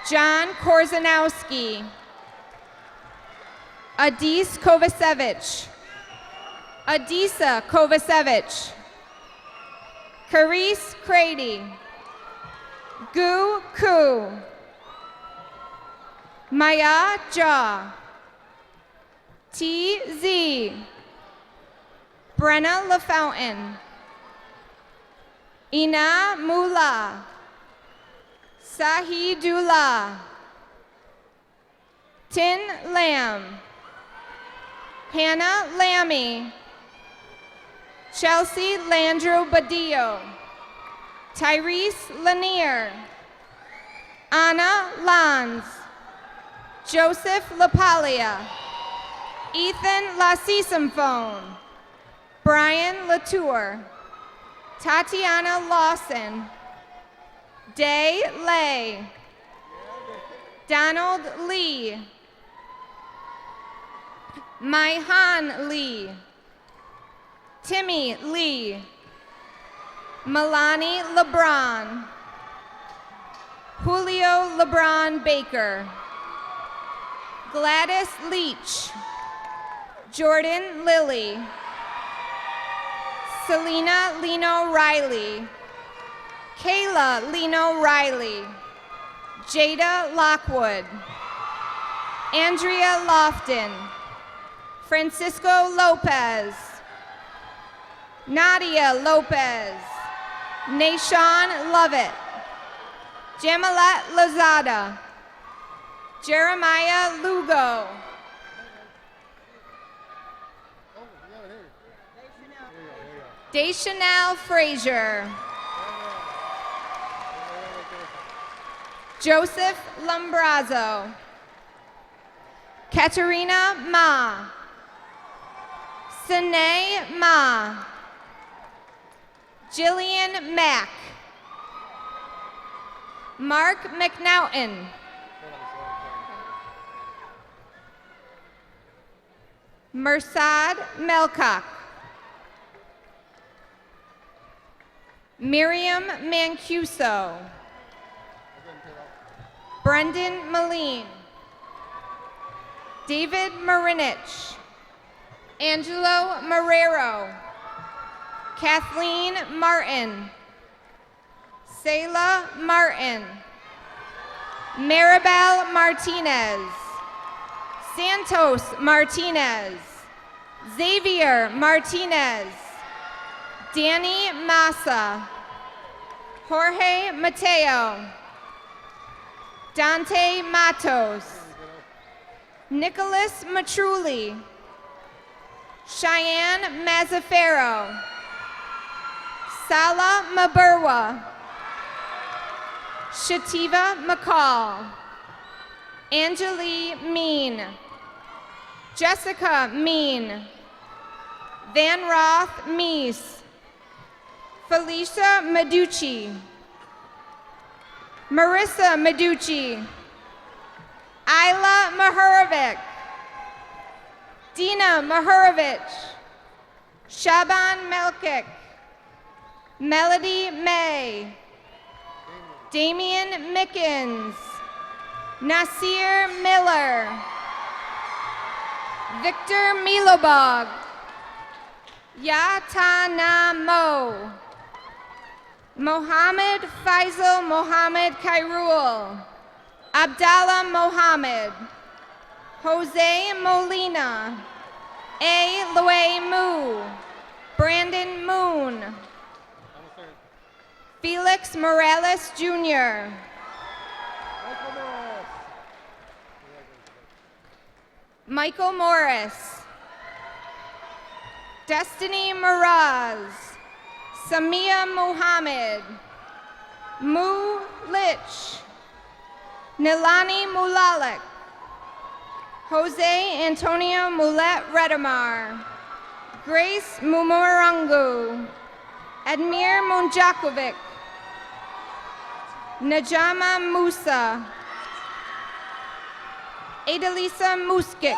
John Korzanowski. Adis Kovacevic. Adisa Kovacevic. Carice Crady. Gu Ku. Maya Jha. T.Z. Brenna LaFountain. Ina Mula. Sahidullah. Tin Lam. Hannah Lammy. Chelsea Landro Badillo. Tyrese Lanier. Anna Lanz. Joseph LaPaglia. Ethan LaCisamphone. Brian Latour. Tatiana Lawson. Day Lay. Donald Lee. Maihan Lee. Timmy Lee. Milani LeBron. Julio LeBron Baker. Gladys Leach. Jordan Lilly. Selena Lino Riley. Kayla Lino Riley. Jada Lockwood. Andrea Lofton. Francisco Lopez. Nadia Lopez. Nashawn Lovett. Jamalat Lozada. Jeremiah Lugo. Deschanel Frazier. Joseph Lombrazzo. Katerina Ma. Sine Ma. Jillian Mack. Mark McNaughton. Mersad Melcock. Miriam Mancuso. Brendan Moline. David Marinich. Angelo Marrero. Kathleen Martin. Selah Martin. Maribel Martinez. Santos Martinez. Xavier Martinez. Danny Massa. Jorge Mateo. Dante Matos. Nicholas Matruli. Cheyenne Mazzaferro. Sala Maburwa. Shativa McCall. Angelie Mean. Jessica Mean. Van Roth Meese. Felicia Meducci. Marissa Meducci. Isla Mahurovic. Dina Mahurovic. Shaban Melkic. Melody May. Damian Mickens. Nasir Miller. Victor Milobog. Yatana Mo. Mohammed Faisal Mohammed Kairul. Abdallah Mohammed. Jose Molina. A. Loay Mu. Brandon Moon. Felix Morales Jr. Michael Morris. Destiny Miraz. Samia Muhammad. Mu Lich. Nilani Mulalik. Jose Antonio Mulet Redamar. Grace Mumurangu. Admir Monjakovic. Najama Musa. Adalisa Muskic.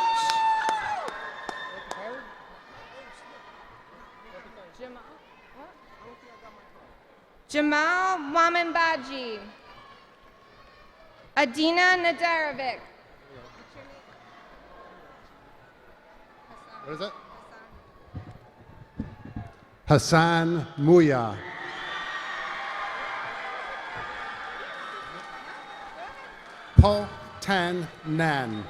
Jamal Wamenbaji. Adina Nadarovic. What is it? Hassan Muya. Po Tan Nan.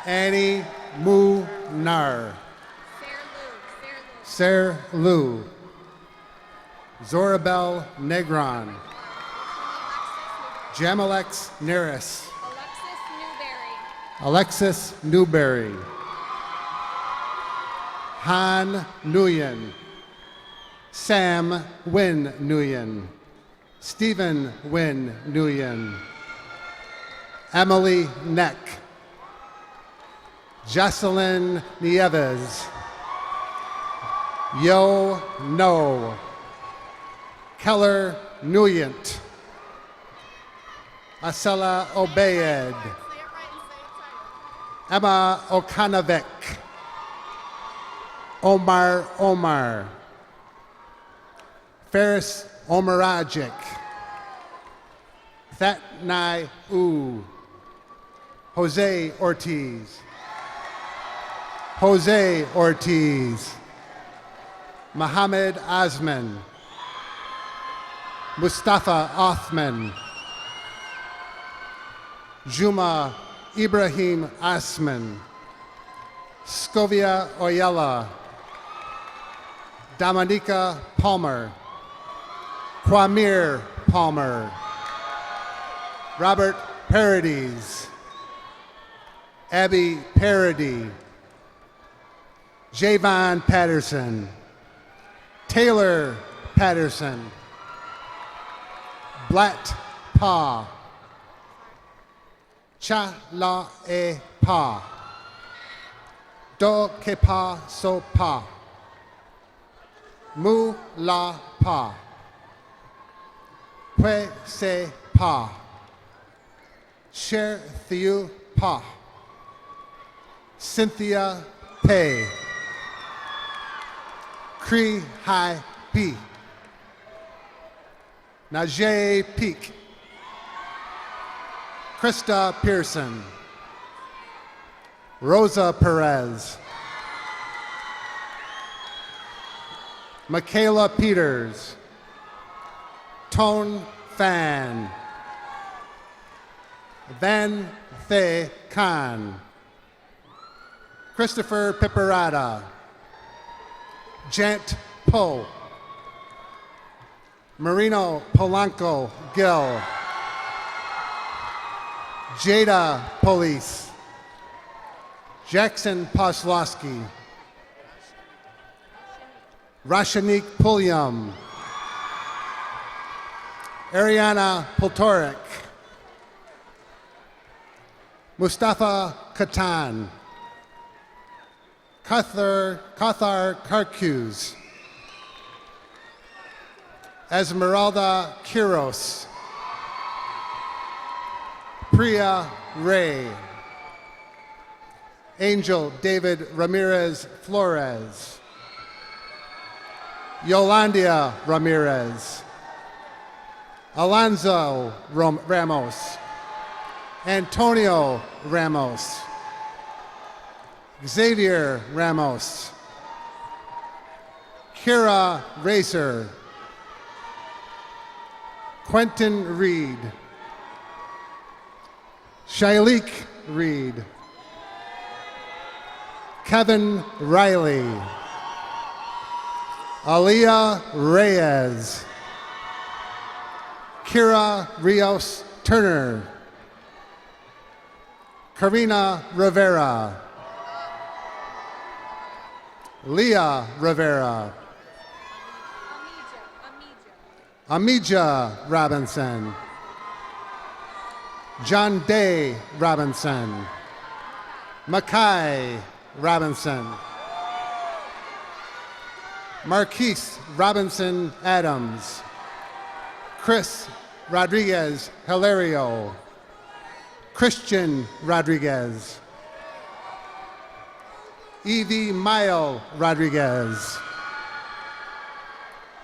Annie Mu Nar. Ser Lu. Zorabel Negron. Jamalex Neris. Alexis Newberry. Han Nguyen. Sam Win Nguyen. Stephen Win Nguyen. Emily Neck. Jocelyn Nieves. Yo No. Keller Nuyent. Asela Obeyed. Emma Okanavek. Omar. Ferris Omarajic. Thatnai U. Jose Ortiz. Mohammed Osman. Mustafa Othman. Juma Ibrahim Asman. Scovia Oyella. Dominica Palmer. Kwamir Palmer. Robert Parodies. Abby Parody. Javon Patterson. Taylor Patterson. Blatt Pa. Cha La E Pa. Do Ke Pa So Pa. Mu La Pa. Pue Se Pa. Sher Thiu Pa. Cynthia Pei. Cree Hai Pi. Najee Peak. Krista Pearson. Rosa Perez. Michaela Peters. Tone Fan. Van The Khan. Christopher Piperata. Jant Poe. Marino Polanco Gill. Jada Police. Jackson Poslowski. Rashanik Pulyam. Ariana Poltorek. Mustafa Katan. Kathar Karkuz. Esmeralda Kiros. Priya Ray. Angel David Ramirez Flores. Yolandia Ramirez. Alonzo Ramos. Antonio Ramos. Xavier Ramos. Kira Racer. Quentin Reed. Shailik Reed. Kevin Riley. Aaliyah Reyes. Kira Rios Turner. Karina Rivera. Leah Rivera. Amija Robinson. John Day Robinson. Mackay Robinson. Marquise Robinson Adams. Chris Rodriguez Hilario. Christian Rodriguez. Evie Mayo Rodriguez.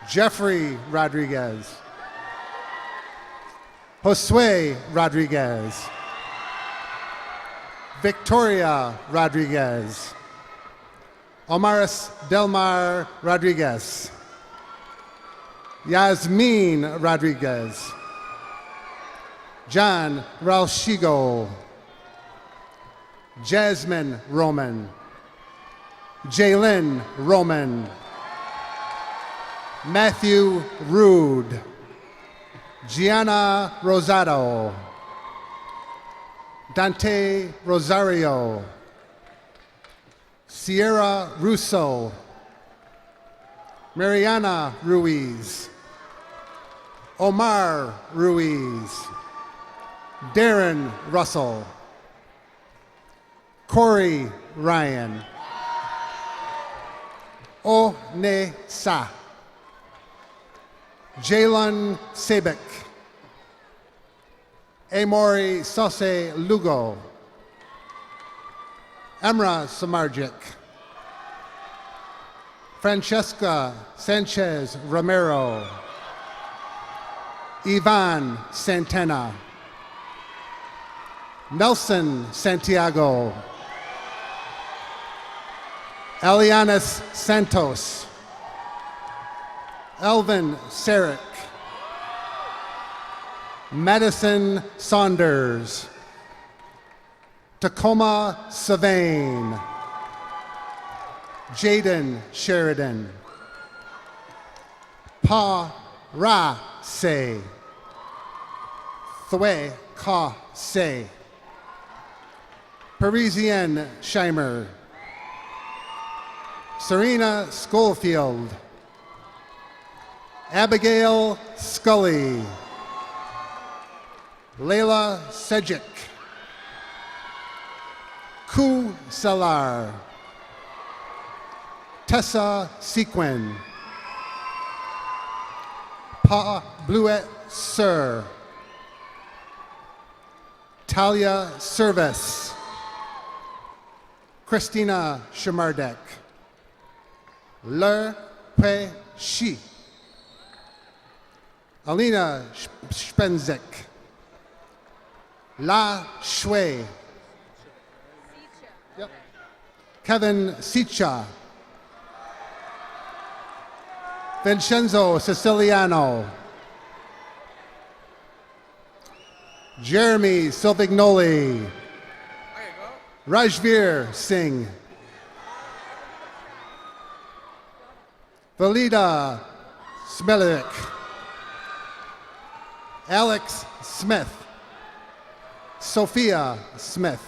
Jeffrey Rodriguez. Josue Rodriguez. Victoria Rodriguez. Omaris Delmar Rodriguez. Yasmin Rodriguez. John Ralshigo. Jasmine Roman. Jalen Roman. Matthew Rude. Gianna Rosado. Dante Rosario. Sierra Russo. Mariana Ruiz. Omar Ruiz. Darren Russell. Corey Ryan. Onesa. Jalen Sabek. Amory Sose Lugo. Emra Samardzic. Francesca Sanchez Romero. Ivan Santana. Nelson Santiago. Elianis Santos. Elvin Sarek. Madison Saunders. Tacoma Savane. Jaden Sheridan. Pa Ra Se. Thwe Ka Se. Parisienne Scheimer. Serena Schofield. Abigail Scully. Layla Sejic. Ku Salar. Tessa Sequin. Pa Bluet Sir. Talia Service. Christina Shamardek. Le Pe Shi. Alina Spenzek. La Shui. Yep. Kevin Sicha. Vincenzo Siciliano. Jeremy Silvignoli. Rajveer Singh. Valida Smelik. Alex Smith. Sophia Smith.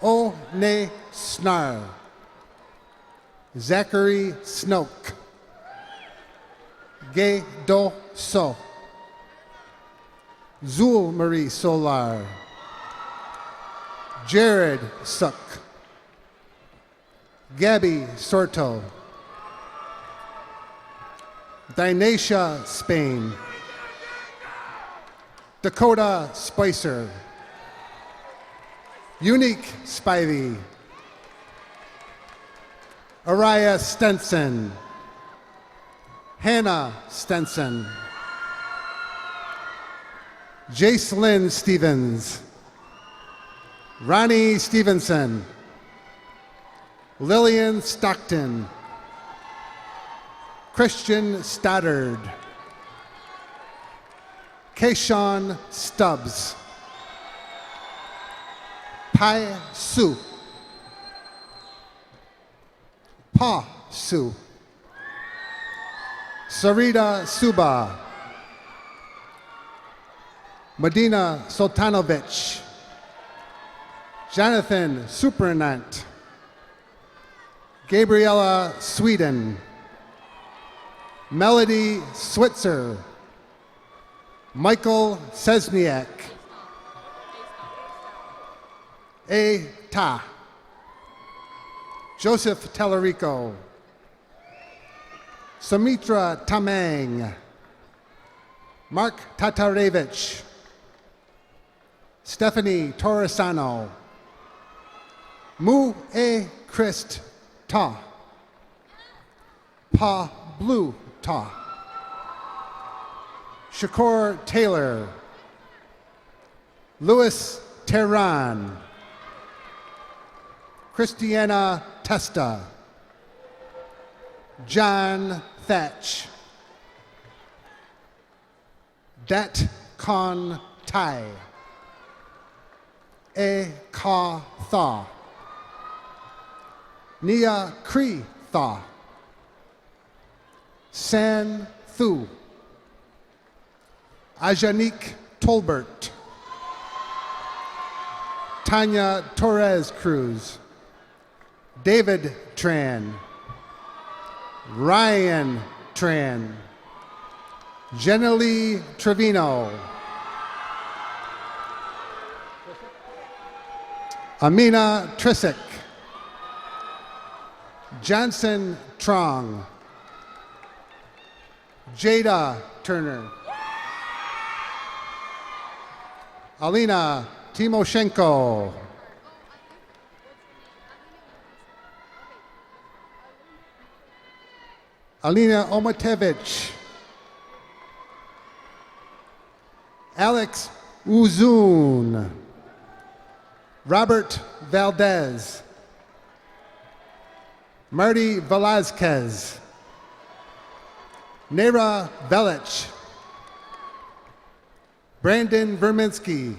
O Ne Snar. Zachary Snoke. Gay Do So. Zul Marie Solar. Jared Suk. Gabby Sorto. Dinacia Spain. Dakota Spicer. Unique Spivey. Araya Stenson. Hannah Stenson. Jacelyn Stevens. Ronnie Stevenson. Lillian Stockton. Christian Stoddard. Kayshawn Stubbs. Pai Su. Pa Su. Sarita Suba. Medina Sultanovich. Jonathan Superinant. Gabriella Sweden. Melody Switzer. Michael Sesniak. A. Ta. Joseph Tellerico. Sumitra Tamang. Mark Tatarevich. Stephanie Torresano. Mu E Christ Ta. Pa Blue Ta. Shakur Taylor, Louis Tehran, Christiana Testa, John Thatch, Dat Con Tai, E Ka Tha, Nia Kri Tha, San Thu, Ajanik Tolbert, Tanya Torres Cruz, David Tran, Ryan Tran, Jenny Trevino, Amina Trisick, Johnson Trong, Jada Turner, Alina Timoshenko, Alina Omatevich, Alex Uzun, Robert Valdez, Marty Velazquez, Nera Velich, Brandon Verminsky,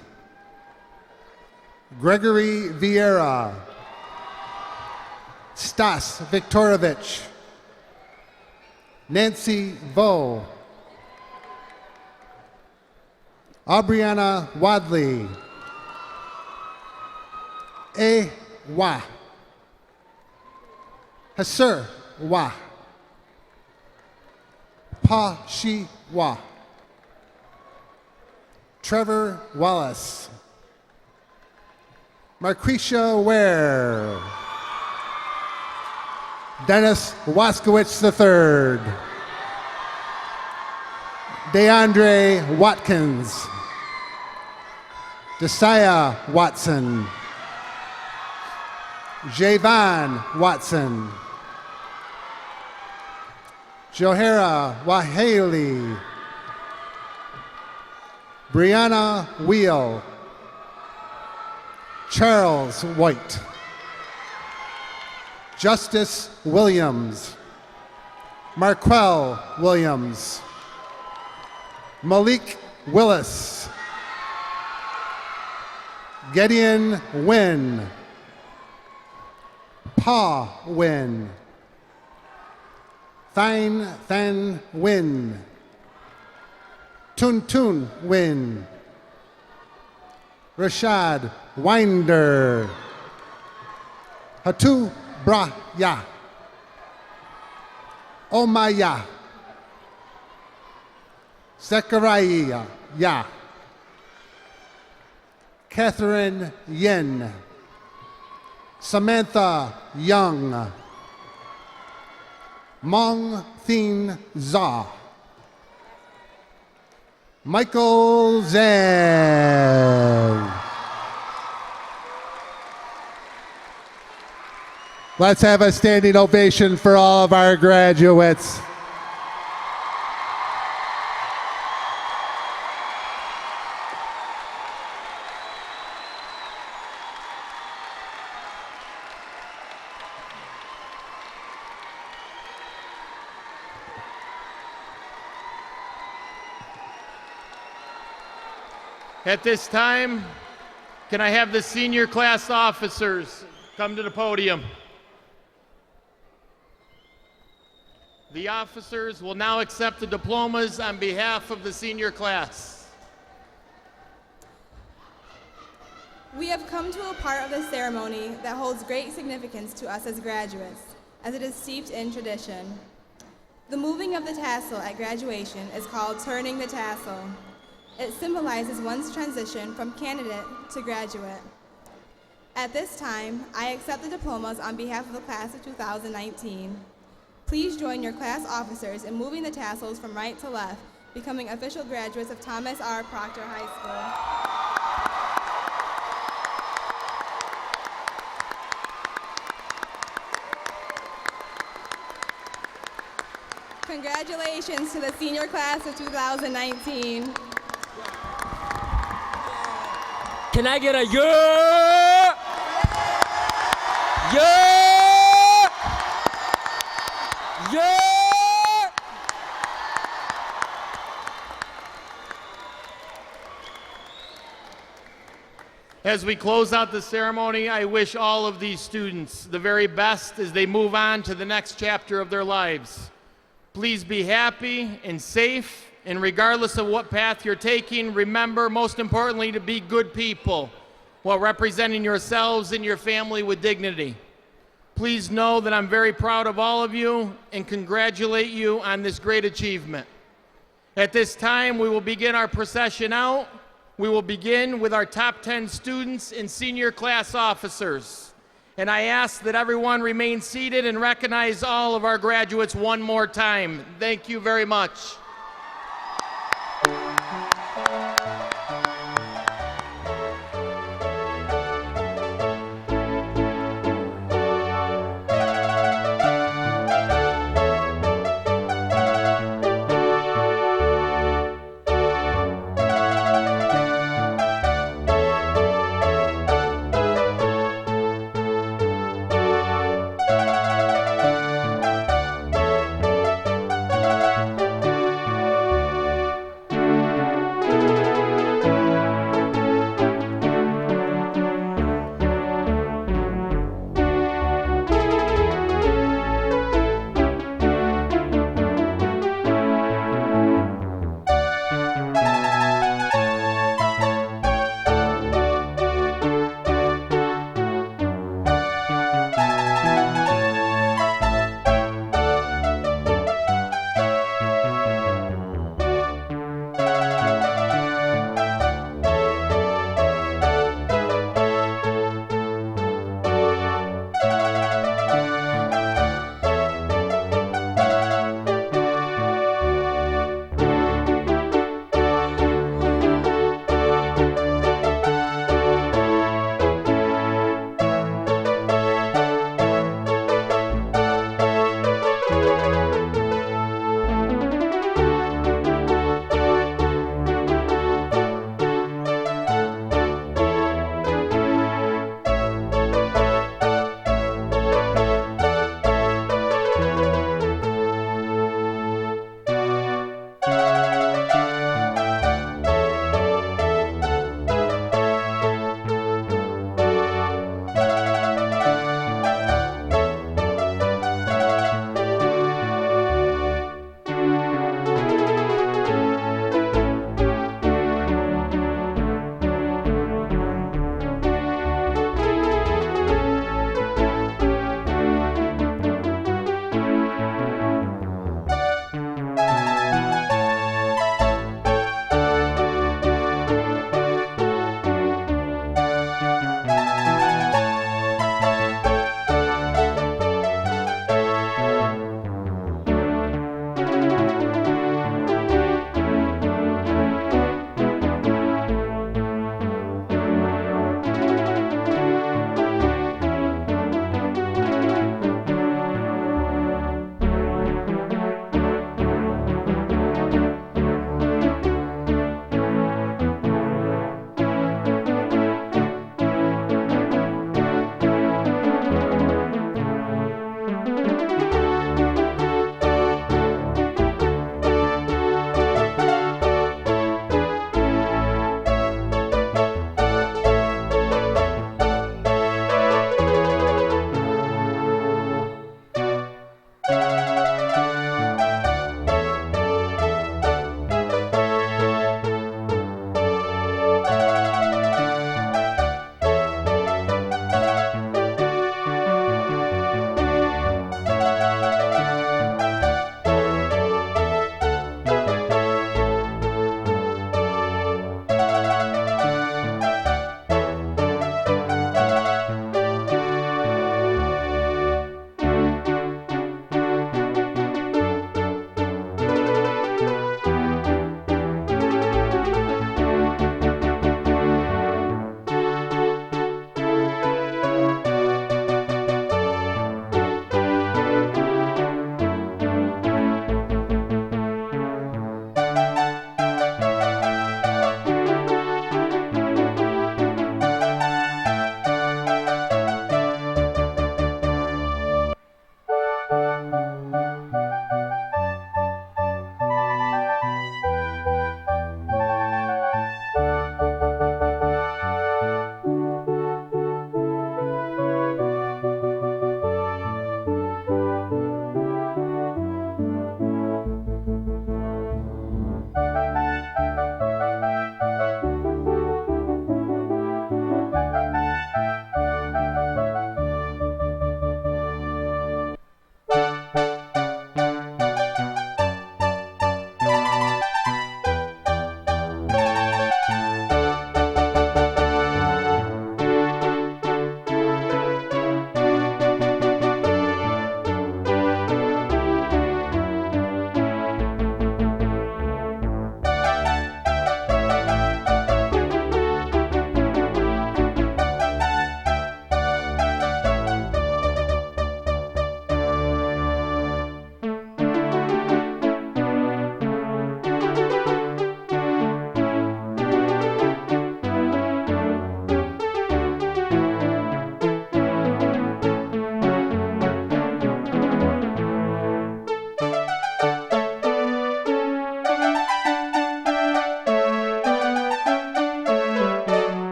Gregory Vieira, Stas Viktorovich, Nancy Vo, Aubriana Wadley, E Wa, Hasur Wa, Pa Shi Wa, Trevor Wallace, Marquisha Ware, Dennis Waskowitz III, DeAndre Watkins, Desaya Watson, Javon Watson, Johara Wahali, Brianna Wheel, Charles White, Justice Williams, Marquell Williams, Malik Willis, Gideon Wynn, Pa Wynn, Thine Than Wynn, Tun Tun Wynn, Rashad Winder, Hatu Bra Ya, Omaya, Zechariah Ya, Catherine Yen, Samantha Young, Mong Thin Za, Michael Zhang. Let's have a standing ovation for all of our graduates. At this time, can I have the senior class officers come to the podium? The officers will now accept the diplomas on behalf of the senior class. We have come to a part of the ceremony that holds great significance to us as graduates, as it is steeped in tradition. The moving of the tassel at graduation is called turning the tassel. It symbolizes one's transition from candidate to graduate. At this time, I accept the diplomas on behalf of the class of 2019. Please join your class officers in moving the tassels from right to left, becoming official graduates of Thomas R. Proctor High School. Congratulations to the senior class of 2019. Can I get a yeah? Yeah! Yeah! As we close out the ceremony, I wish all of these students the very best as they move on to the next chapter of their lives. Please be happy and safe, and regardless of what path you're taking, remember, most importantly, to be good people while representing yourselves and your family with dignity. Please know that I'm very proud of all of you and congratulate you on this great achievement. At this time, we will begin our procession out. We will begin with our top 10 students and senior class officers. And I ask that everyone remain seated and recognize all of our graduates one more time. Thank you very much.